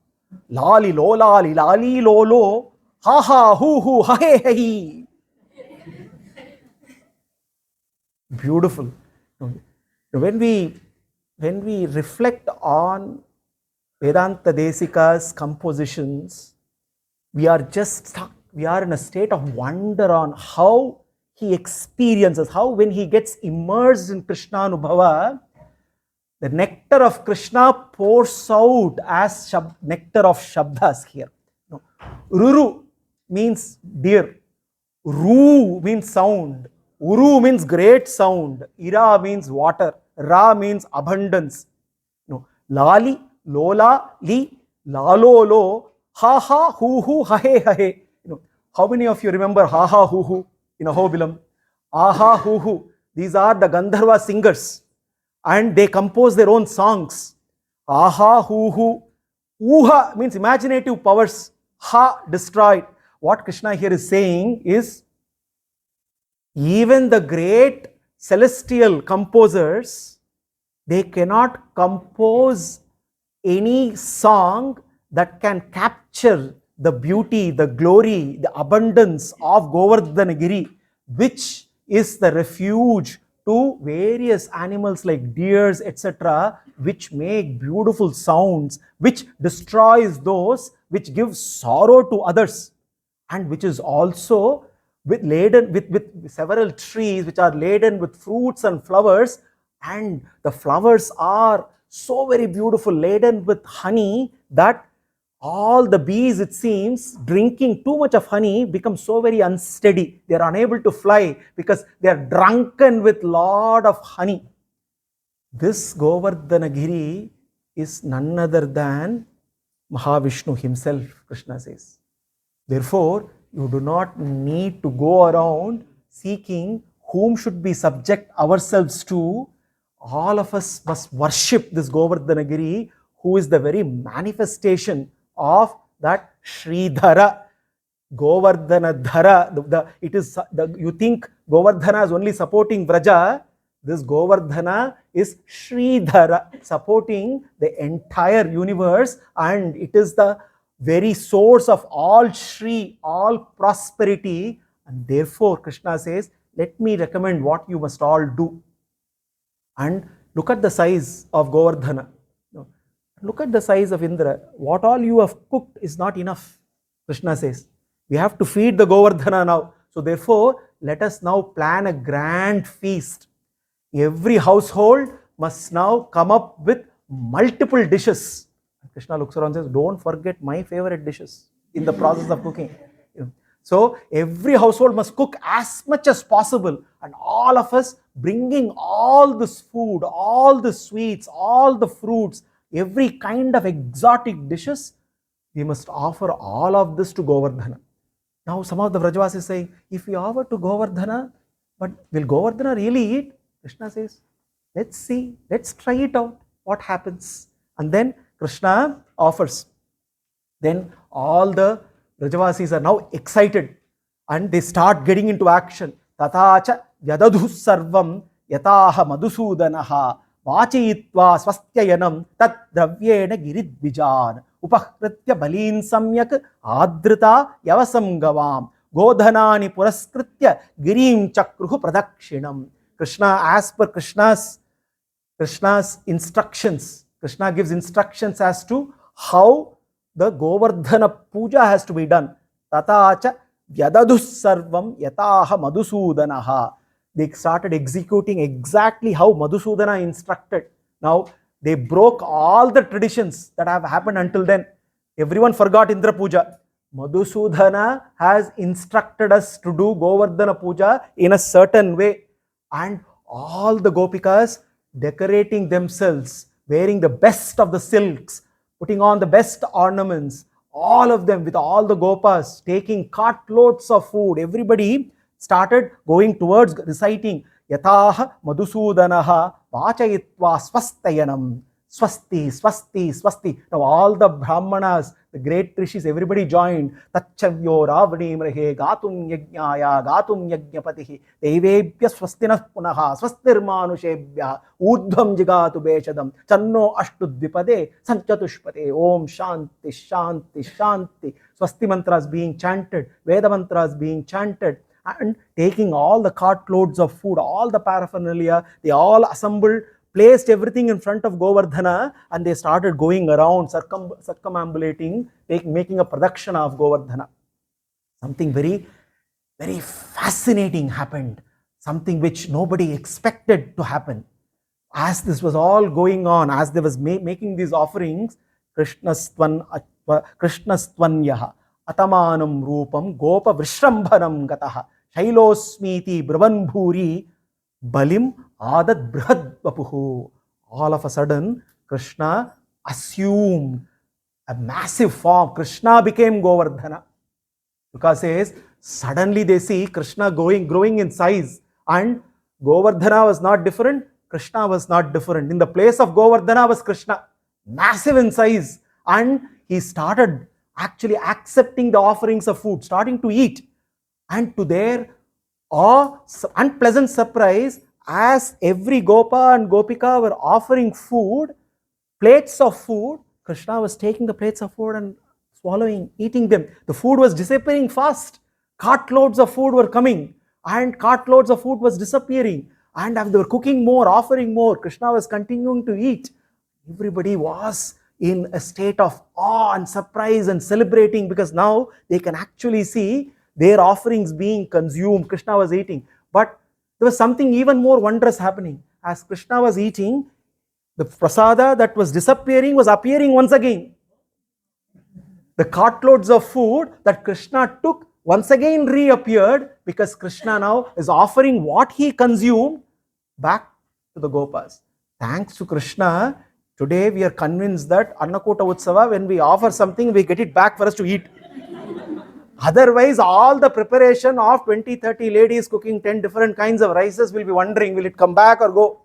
lali lolali lali lolo, ha ha hu hu ha he he. Beautiful. When we reflect on Vedanta Desika's compositions, we are just stuck. We are in a state of wonder on how he experiences, how when he gets immersed in Krishna Anubhava, the nectar of Krishna pours out as nectar of Shabdas here. Ruru means deer. Ru means sound. Uru means great sound. Ira means water. Ra means abundance. Lali, Lola, Li, Lalolo, ha ha, hu hu, ha he, ha he. How many of you remember ha ha, hu hu in Ahobilam? Aha, hu hu. These are the Gandharva singers, and they compose their own songs. Aha, hu hu. Uha means imaginative powers. Ha, destroyed. what Krishna here is saying is, even the great celestial composers, they cannot compose any song that can capture the beauty, the glory, the abundance of Govardhana Giri, which is the refuge to various animals like deers, etc., which make beautiful sounds, which destroys those which give sorrow to others, and which is also laden with several trees which are laden with fruits and flowers, and the flowers are so very beautiful, laden with honey, that all the bees, it seems, drinking too much of honey, become so very unsteady. They are unable to fly because they are drunken with lot of honey. This Govardhana Giri is none other than Mahavishnu himself, Krishna says. Therefore, you do not need to go around seeking whom should we subject ourselves to. All of us must worship this Govardhana Giri, who is the very manifestation of that Sridhara, Govardhana Dhara. You think Govardhana is only supporting Vraja. This Govardhana is Sridhara, supporting the entire universe, and it is the very source of all Shri, all prosperity. And therefore, Krishna says, let me recommend what you must all do. And look at the size of Govardhana. Look at the size of Indra. What all you have cooked is not enough, Krishna says. We have to feed the Govardhana now. So therefore, let us now plan a grand feast. Every household must now come up with multiple dishes. Krishna looks around and says, don't forget my favorite dishes in the process of cooking. So every household must cook as much as possible, and all of us bringing all this food, all the sweets, all the fruits, every kind of exotic dishes, we must offer all of this to Govardhana. Now some of the Vrajavasis saying, if we offer to Govardhana, but will Govardhana really eat? Krishna says, let's see, let's try it out, what happens. And then Krishna offers. Then all the Vrajavasis are now excited and they start getting into action. Tatacha vyadadhu sarvam yataha madhusudanaha vachayitva swastyayanam tat dravyena giridvijan upahkritya balin samyak adrita yavasam gavam godhanani puraskritya girim chakruhu pradakshinam. Krishna, as per Krishna's instructions, Krishna gives instructions as to how the Govardhana puja has to be done. Tatacha vyadadhu sarvam yataha madhusudanaha. They started executing exactly how Madhusudana instructed. Now, they broke all the traditions that have happened until then. Everyone forgot Indra puja. Madhusudana has instructed us to do Govardhana puja in a certain way. And all the gopikas decorating themselves, wearing the best of the silks, putting on the best ornaments, all of them with all the gopas, taking cartloads of food. Everybody started going towards reciting Yataha Madhusudanaha Vachayitva Swastayanam. Swasti, Swasti, Swasti. Now all the Brahmanas, the great rishis, everybody joined. Tachavyo Ravani Mrahe Gatum Yajnaya Gatum Yajnapatihi Devebhya Swastinah Punaha Swastirmanushebhya Urdhvam Jigatu Beshadam Channo Ashtudvipade Sanchatushpate Om Shanti Shanti Shanti. Swasti mantras being chanted, Veda mantras being chanted, and taking all the cartloads of food, all the paraphernalia, they all assembled, placed everything in front of Govardhana, and they started going around, circumambulating, making a production of Govardhana. Something very, very fascinating happened. Something which nobody expected to happen. As this was all going on, as they was making these offerings, Krishnastvanyaha atamanam rupam gopa vrishrambanam gataha shailosmiti bravan bhuri balim adat brihad vapuhu. All of a sudden, Krishna assumed a massive form. Krishna became Govardhana. Because says, suddenly they see Krishna growing in size, and Govardhana was not different, Krishna was not different. In the place of Govardhana was Krishna, massive in size, and he started actually accepting the offerings of food, starting to eat. And to their unpleasant surprise, as every Gopa and Gopika were offering food, plates of food, Krishna was taking the plates of food and swallowing, eating them. The food was disappearing fast. Cartloads of food were coming and cartloads of food was disappearing. And as they were cooking more, offering more, Krishna was continuing to eat. Everybody was in a state of awe and surprise and celebrating, because now they can actually see their offerings being consumed. Krishna was eating. But there was something even more wondrous happening. As Krishna was eating, the prasada that was disappearing was appearing once again. The cartloads of food that Krishna took once again reappeared, because Krishna now is offering what he consumed back to the Gopas. Thanks to Krishna, today we are convinced that Annakota Utsava, when we offer something, we get it back for us to eat. Otherwise, all the preparation of 20-30 ladies cooking 10 different kinds of rices, will be wondering, will it come back or go?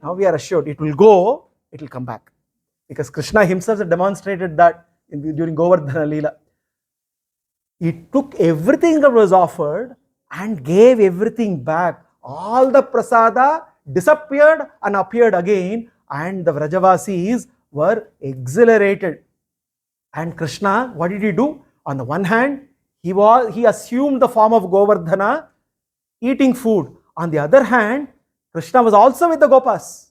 Now we are assured it will go, it will come back. Because Krishna himself demonstrated that during Govardhana Lila. He took everything that was offered and gave everything back. All the prasada disappeared and appeared again, and the Vrajavasis were exhilarated. And Krishna, what did he do? On the one hand, he assumed the form of Govardhana, eating food. On the other hand, Krishna was also with the Gopas.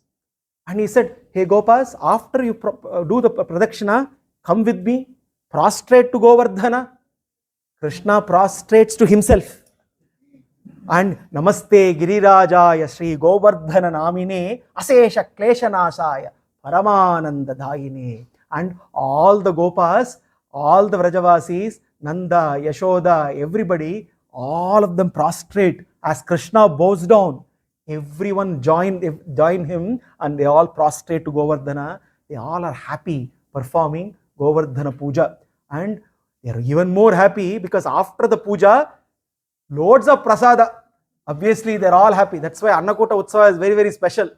And he said, hey Gopas, after you do the pradakshina, come with me, prostrate to Govardhana. Krishna prostrates to himself. And Namaste Girirajaya Sri Govardhana Namine Asesha Kleshanasaya Paramananda Dayine. And all the Gopas, all the Vrajavasis, Nanda, Yashoda, everybody, all of them prostrate. As Krishna bows down, everyone join him, and they all prostrate to Govardhana. They all are happy performing Govardhana Puja. And they are even more happy because after the puja, loads of prasada. Obviously, they are all happy. That's why Annakota Utsava is very, very special.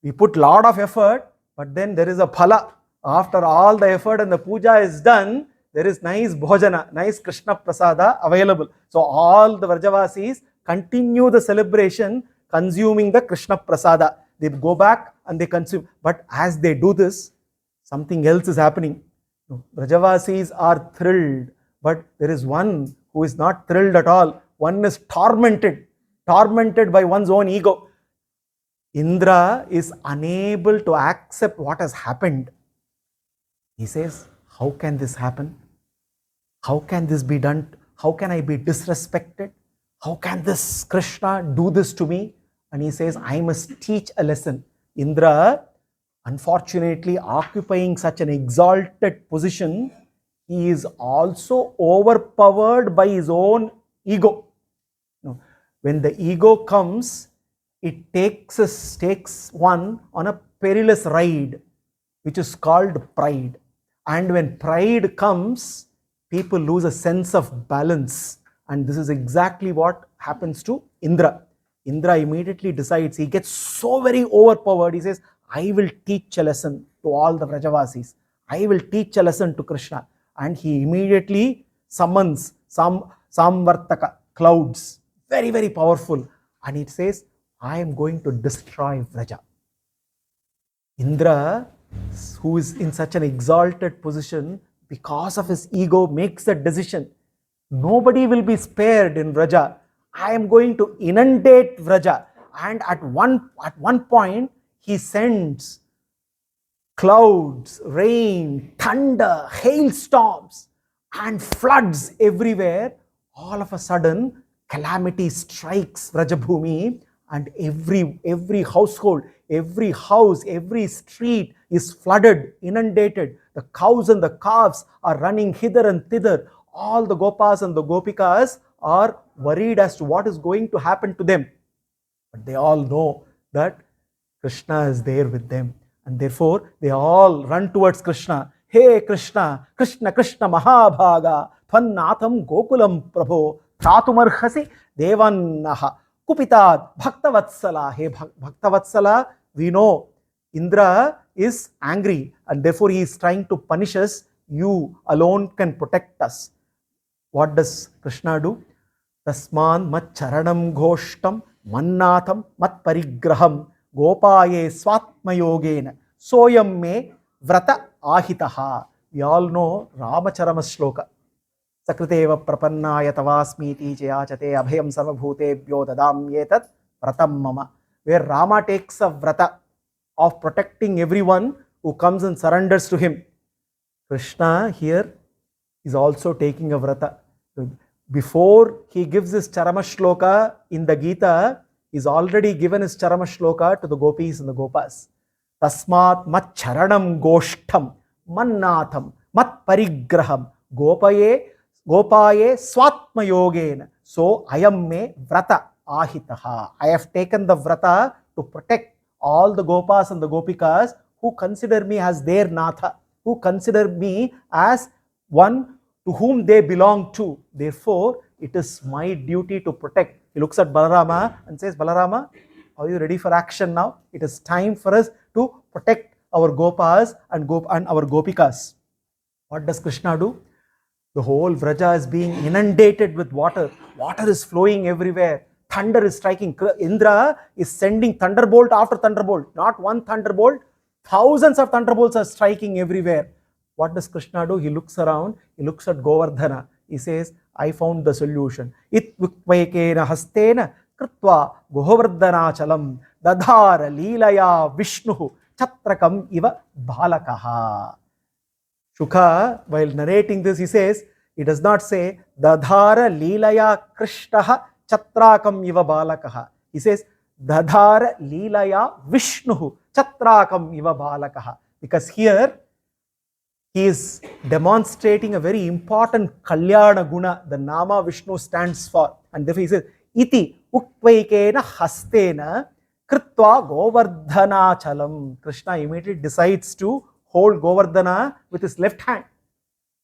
We put lot of effort, but then there is a phala. After all the effort and the puja is done, there is nice bhojana, nice Krishna prasada available. So all the Vrajavasis continue the celebration consuming the Krishna prasada. They go back and they consume. But as they do this, something else is happening. Vrajavasis are thrilled, but there is one who is not thrilled at all. One is tormented by one's own ego. Indra is unable to accept what has happened. He says, how can this happen? How can this be done? How can I be disrespected? How can this Krishna do this to me? And he says, I must teach a lesson. Indra, unfortunately, occupying such an exalted position, he is also overpowered by his own ego. When the ego comes, it takes one on a perilous ride, which is called pride. And when pride comes, people lose a sense of balance. And this is exactly what happens to Indra. Indra immediately decides, he gets so very overpowered, he says, I will teach a lesson to all the Vrajavasis. I will teach a lesson to Krishna. And he immediately summons some Samvartaka clouds, very, very powerful. And it says, I am going to destroy Vraja. Indra, who is in such an exalted position, because of his ego, makes that decision. Nobody will be spared in Vraja. I am going to inundate Vraja. And at one point, he sends clouds, rain, thunder, hailstorms, and floods everywhere. All of a sudden, calamity strikes Vrajabhumi, and every household, every house, every street is flooded, inundated. The cows and the calves are running hither and thither. All the Gopas and the Gopikas are worried as to what is going to happen to them. But they all know that Krishna is there with them. And therefore, they all run towards Krishna. Hey Krishna, Krishna Krishna Mahabhaga, Tvannatham Gokulam Prabho, Tratumarhasi Devannaha, Kupitad Bhaktavatsala. Hey Bhaktavatsala, we know Indra is angry and therefore he is trying to punish us. You alone can protect us. What does Krishna do? Tasman mat charanam ghoshtam mannatham mat parigraham gopaye swatma yogena soyam me vrata ahitaha. We all know Ramacharama shloka. Sakriteva prapannaya tavasmiti chayachate abhayam sarvabhutebhyo dadamyetat vratam mama. Where Rama takes a vrata of protecting everyone who comes and surrenders to him. Krishna here is also taking a vrata. Before he gives his Charama Shloka in the Gita, he's already given his Charama Shloka to the gopis and the gopas. Tasmat mat charanam goshtam mannatham mat parigraham gopaye swatma yogena. So I am me vrata ahitaha. I have taken the vrata to protect all the gopas and the gopikas who consider me as their natha, who consider me as one to whom they belong to. Therefore, it is my duty to protect. He looks at Balarama and says, Balarama, are you ready for action now? It is time for us to protect our gopas and our gopikas. What does Krishna do? The whole Vraja is being inundated with water. Water is flowing everywhere. Thunder is striking. Indra is sending thunderbolt after thunderbolt. Not one thunderbolt. Thousands of thunderbolts are striking everywhere. What does Krishna do? He looks around. He looks at Govardhana. He says, I found the solution. It vikvaikena hastena kritva Govardhana chalam dadhara Leelaya Vishnu chatrakam iva balakaha. Shukha, while narrating this, he says, he does not say, Dadhara Leelaya Krishnaha Chatrakam Iva Balakaha. He says, Dadhara Leelaya Vishnu Chatrakam Iva Balakaha. Because here, he is demonstrating a very important Kalyana Guna, the Nama Vishnu stands for. And therefore he says, Iti Ukvaikena Hastena Kritva Govardhana Chalam. Krishna immediately decides to hold Govardhana with his left hand.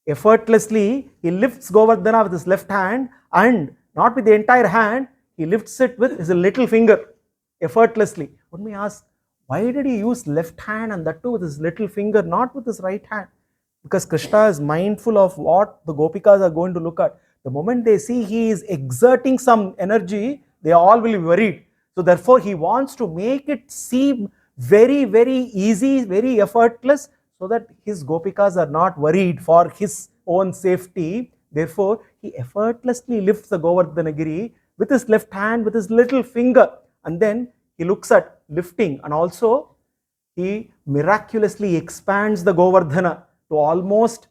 Effortlessly, he lifts Govardhana with his left hand, and not with the entire hand, he lifts it with his little finger, effortlessly. One may ask, why did he use left hand and that too with his little finger, not with his right hand? Because Krishna is mindful of what the gopikas are going to look at. The moment they see he is exerting some energy, they all will be worried. So therefore, he wants to make it seem very, very easy, very effortless, so that his gopikas are not worried for his own safety. Therefore, he effortlessly lifts the Govardhana Giri with his left hand, with his little finger, and then he looks at lifting, and also he miraculously expands the Govardhana to almost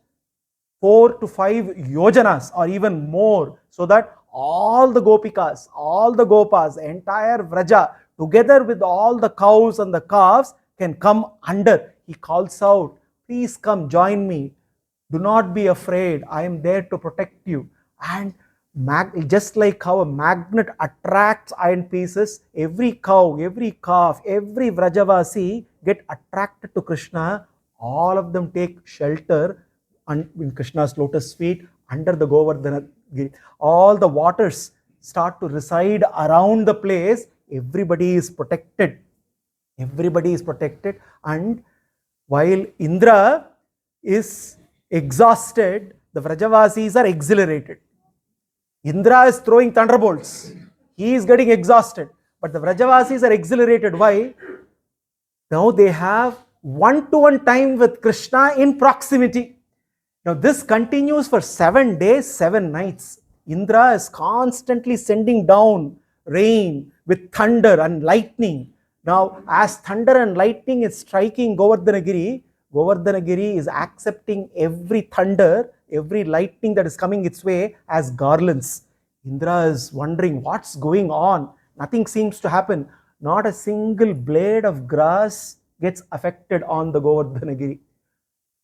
4 to 5 yojanas or even more, so that all the gopikas, all the gopas, the entire Vraja, together with all the cows and the calves, can come under. He calls out, please come join me. Do not be afraid. I am there to protect you. And just like how a magnet attracts iron pieces, every cow, every calf, every Vrajavasi get attracted to Krishna. All of them take shelter in Krishna's lotus feet under the Govardhana Giri. All the waters start to reside around the place. Everybody is protected. Everybody is protected. And while Indra is exhausted, the Vrajavasis are exhilarated. Indra is throwing thunderbolts. He is getting exhausted. But the Vrajavasis are exhilarated. Why? Now they have one-to-one time with Krishna in proximity. Now this continues for 7 days, 7 nights. Indra is constantly sending down rain with thunder and lightning. Now as thunder and lightning is striking Govardhana Giri, Govardhana Giri is accepting every thunder, every lightning that is coming its way as garlands. Indra is wondering what's going on. Nothing seems to happen. Not a single blade of grass gets affected on the Govardhana Giri.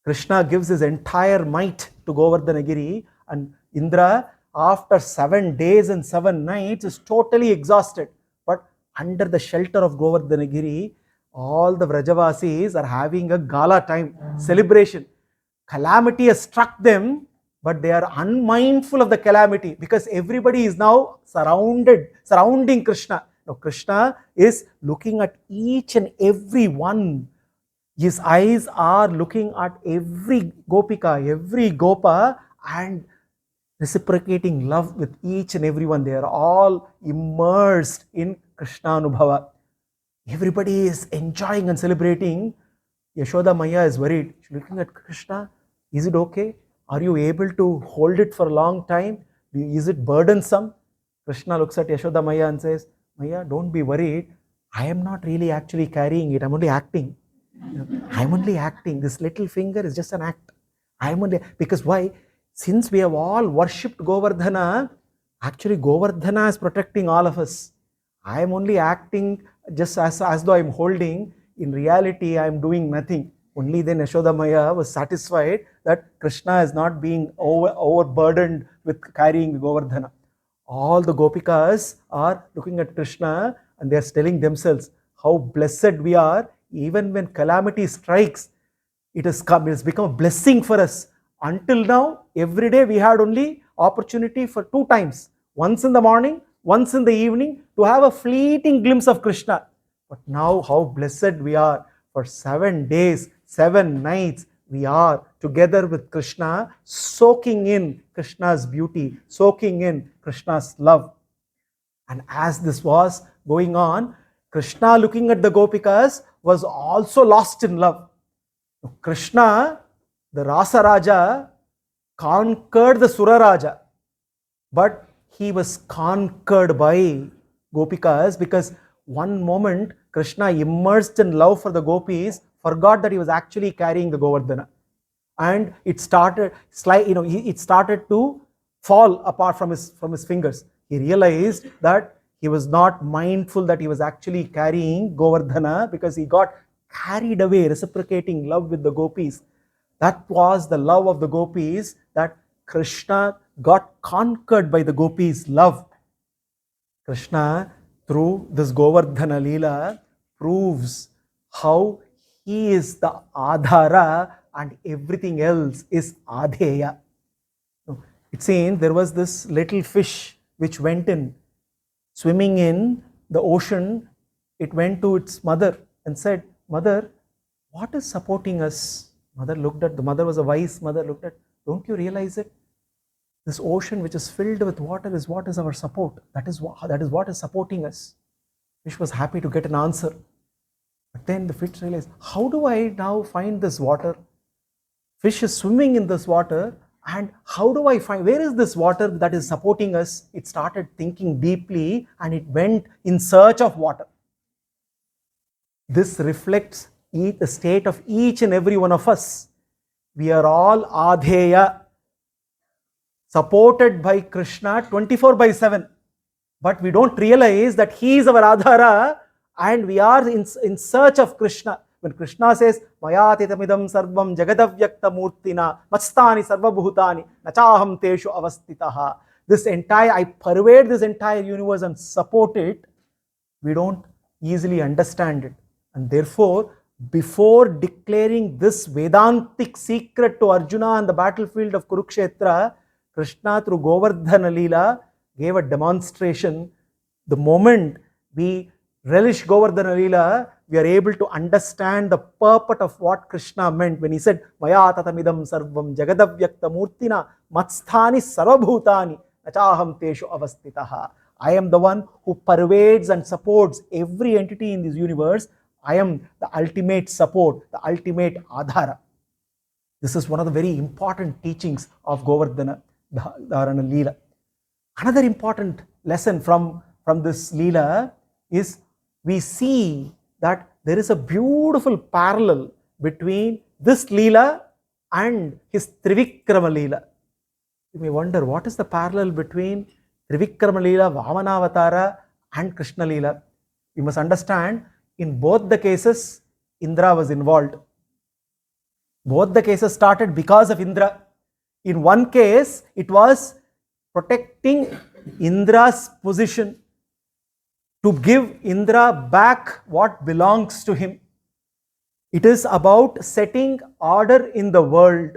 Krishna gives his entire might to Govardhana Giri, and Indra, after 7 days and 7 nights, is totally exhausted. But under the shelter of Govardhana Giri, all the Vrajavasis are having a gala time, celebration. Calamity has struck them, but they are unmindful of the calamity because everybody is now surrounding Krishna. Now Krishna is looking at each and every one. His eyes are looking at every gopika, every gopa, and reciprocating love with each and everyone. They are all immersed in Krishna Anubhava. Everybody is enjoying and celebrating. Yashoda Maya is worried. She's looking at Krishna. Is it okay? Are you able to hold it for a long time? Is it burdensome? Krishna looks at Yashoda Maya and says, Maya, don't be worried. I am not really actually carrying it. I'm only acting. I'm only acting. This little finger is just an act. I'm only, because why? Since we have all worshipped Govardhana, actually Govardhana is protecting all of us. I am only acting just as though I'm holding. In reality, I am doing nothing. Only then Yashoda Maya was satisfied that Krishna is not being overburdened with carrying the Govardhana. All the gopikas are looking at Krishna and they are telling themselves how blessed we are. Even when calamity strikes, it has become a blessing for us. Until now, every day we had only opportunity for 2 times, once in the morning, once in the evening, to have a fleeting glimpse of Krishna. But now how blessed we are. For 7 days, 7 nights, we are together with Krishna, soaking in Krishna's beauty, soaking in Krishna's love. And as this was going on, Krishna, looking at the gopikas, was also lost in love. Krishna, the Rasa Raja, conquered the Sura Raja, but he was conquered by gopikas, because one moment Krishna, immersed in love for the gopis, forgot that he was actually carrying the Govardhana, and it started it started to fall apart from his fingers. He realized that he was not mindful that he was actually carrying Govardhana, because he got carried away reciprocating love with the gopis. That was the love of the gopis, that Krishna got conquered by the gopis' love. Krishna, through this Govardhana Lila, proves how he is the Adhara and everything else is Adheya. It seems there was this little fish which went in, swimming in the ocean. It went to its mother and said, Mother, what is supporting us? The mother was a wise mother, looked at, don't you realize it? This ocean which is filled with water is what is our support. That is what is supporting us. Fish was happy to get an answer. But then the fish realized, how do I now find this water? Fish is swimming in this water, and how do I find, where is this water that is supporting us? It started thinking deeply and it went in search of water. This reflects the state of each and every one of us. We are all Adheya, supported by Krishna 24/7. But we don't realize that he is our Adhara and we are in search of Krishna. When Krishna says, Mayatitamidam sarvam jagadavyakta murtina matstani sarvabhutani nachaham teshu avastitaha. This entire, I pervade this entire universe and support it. We don't easily understand it. And therefore, before declaring this Vedantic secret to Arjuna on the battlefield of Kurukshetra, Krishna, through Govardhana Lila, gave a demonstration. The moment we relish Govardhana Lila, we are able to understand the purport of what Krishna meant when he said, Maya tatamidam sarvam jagadavyakta murtina matsthani sarvabhutani nachaham teshu avastitaha. I am the one who pervades and supports every entity in this universe. I am the ultimate support, the ultimate Adhara. This is one of the very important teachings of Govardhana Lila. Another important lesson from this Leela is we see that there is a beautiful parallel between this Leela and his Trivikrama Leela. You may wonder, what is the parallel between Trivikrama Leela, Vamanavatara and Krishna Leela? You must understand, in both the cases, Indra was involved. Both the cases started because of Indra. In one case, it was protecting Indra's position, to give Indra back what belongs to him. It is about setting order in the world.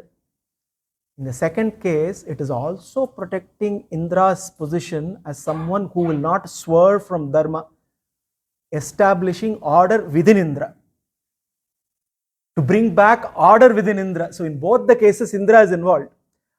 In the second case, it is also protecting Indra's position as someone who will not swerve from Dharma, establishing order within Indra. to bring back order within Indra. So in both the cases, Indra is involved.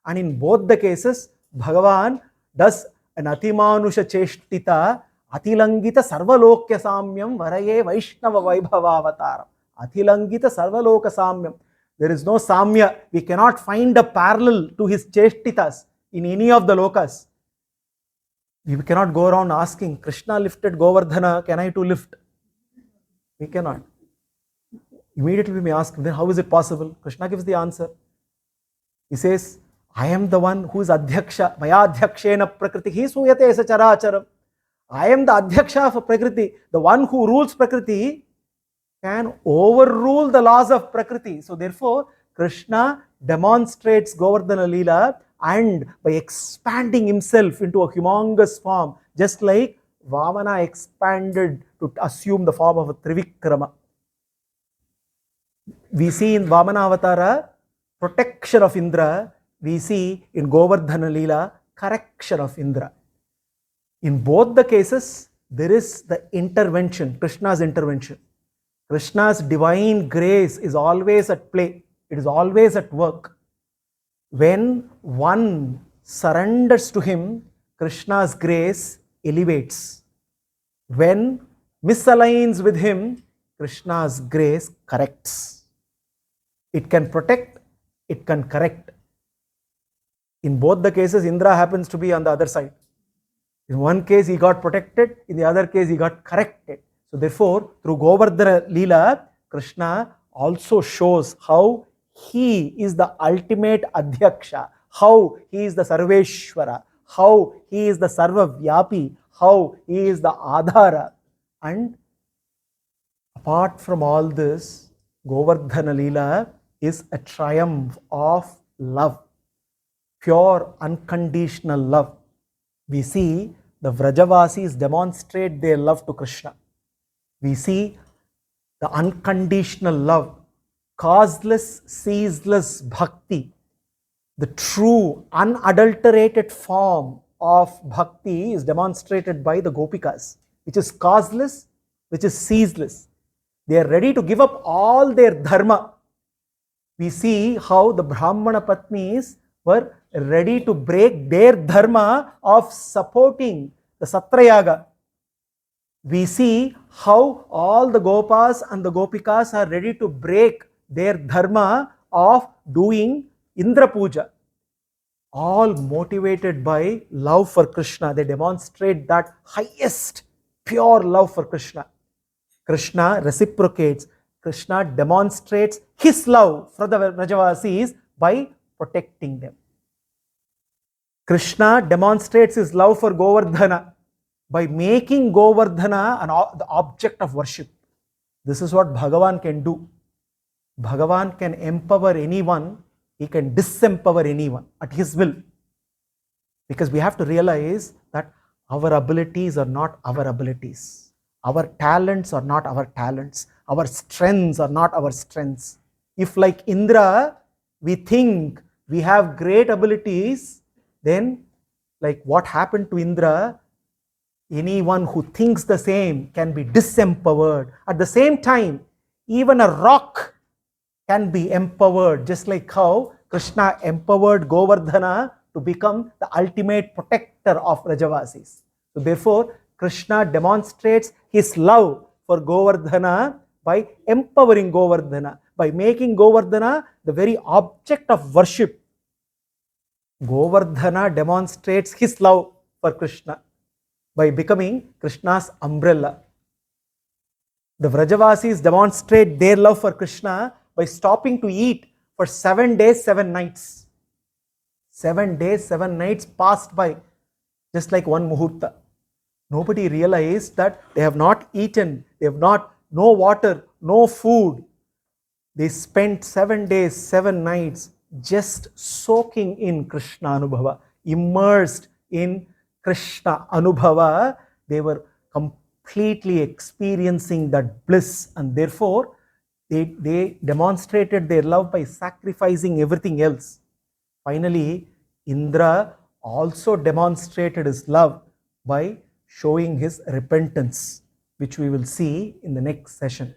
And in both the cases, Bhagavan does an Atimanusha Cheshtita, Atilangita Sarvalokya Samyam Varaye Vaishnava Vaibhavavataram. Atilangita Sarvaloka Samyam. There is no Samya. We cannot find a parallel to his Cheshtitas in any of the lokas. We cannot go around asking, Krishna lifted Govardhana, can I too lift? We cannot. Immediately we may ask, then how is it possible? Krishna gives the answer. He says, I am the one who is Adhyaksha, Maya Adhyakshena Prakriti, Suyate Sacharacharam. I am the Adhyaksha of Prakriti. The one who rules Prakriti can overrule the laws of Prakriti. So therefore, Krishna demonstrates Govardhana Lila, and by expanding himself into a humongous form, just like Vamana expanded to assume the form of a Trivikrama. We see in Vamana Avatara protection of Indra, we see in Govardhana Lila correction of Indra. In both the cases, there is the intervention, Krishna's intervention. Krishna's divine grace is always at play. It is always at work. When one surrenders to him, Krishna's grace elevates. When misaligns with him, Krishna's grace corrects. It can protect, it can correct. In both the cases, Indra happens to be on the other side. In one case, he got protected. In the other case, he got corrected. So therefore, through Govardhana Lila, Krishna also shows how he is the ultimate Adhyaksha, how he is the Sarveshwara, how he is the Sarvavyapi, how he is the Adhara. And apart from all this, Govardhana Lila is a triumph of love, pure unconditional love. We see the Vrajavasis demonstrate their love to Krishna. We see the unconditional love, causeless, ceaseless bhakti, the true, unadulterated form of bhakti is demonstrated by the Gopikas, which is causeless, which is ceaseless. They are ready to give up all their dharma. We see how the Brahmana Patnis were ready to break their dharma of supporting the Satrayaga. We see how all the Gopas and the Gopikas are ready to break their dharma of doing Indra Puja. All motivated by love for Krishna. They demonstrate that highest pure love for Krishna. Krishna reciprocates. Krishna demonstrates his love for the Vrajavasis by protecting them. Krishna demonstrates his love for Govardhana by making Govardhana the object of worship. This is what Bhagavan can do. Bhagavan can empower anyone, he can disempower anyone at his will. Because we have to realize that our abilities are not our abilities. Our talents are not our talents. Our strengths are not our strengths. If like Indra, we think we have great abilities, then like what happened to Indra, anyone who thinks the same can be disempowered. At the same time, even a rock can be empowered, just like how Krishna empowered Govardhana to become the ultimate protector of Vrajavasis. So therefore, Krishna demonstrates his love for Govardhana by empowering Govardhana, by making Govardhana the very object of worship. Govardhana demonstrates his love for Krishna by becoming Krishna's umbrella. The Vrajavasis demonstrate their love for Krishna by stopping to eat for 7 days, 7 nights. 7 days, 7 nights passed by, just like one muhurta. Nobody realized that they have not eaten, they have not, no water, no food. They spent 7 days, 7 nights just soaking in Krishna Anubhava, immersed in Krishna Anubhava. They were completely experiencing that bliss, and therefore they demonstrated their love by sacrificing everything else. Finally, Indra also demonstrated his love by showing his repentance, which we will see in the next session.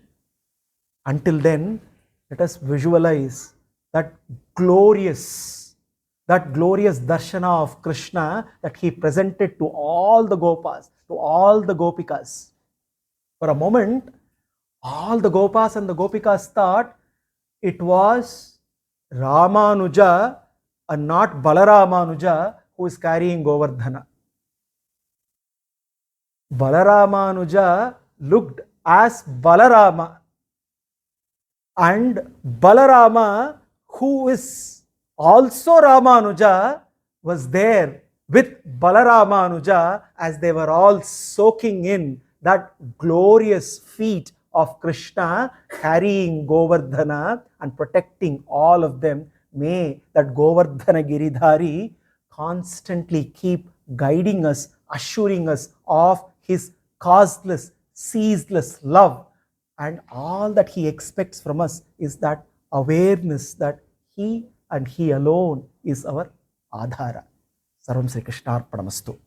Until then, let us visualize that glorious darshana of Krishna that he presented to all the gopas, to all the gopikas. For a moment, all the gopas and the gopikas thought it was Ramanuja and not Balaramanuja who is carrying Govardhana. Balaramanuja looked as Balarama, and Balarama, who is also Ramanuja, was there with Balaramanuja as they were all soaking in that glorious feat of Krishna carrying Govardhana and protecting all of them. May that Govardhana Giridhari constantly keep guiding us, assuring us of his causeless, ceaseless love. And all that he expects from us is that awareness that he and he alone is our Adhara. Sarvam Sri Krishnarpanamastu.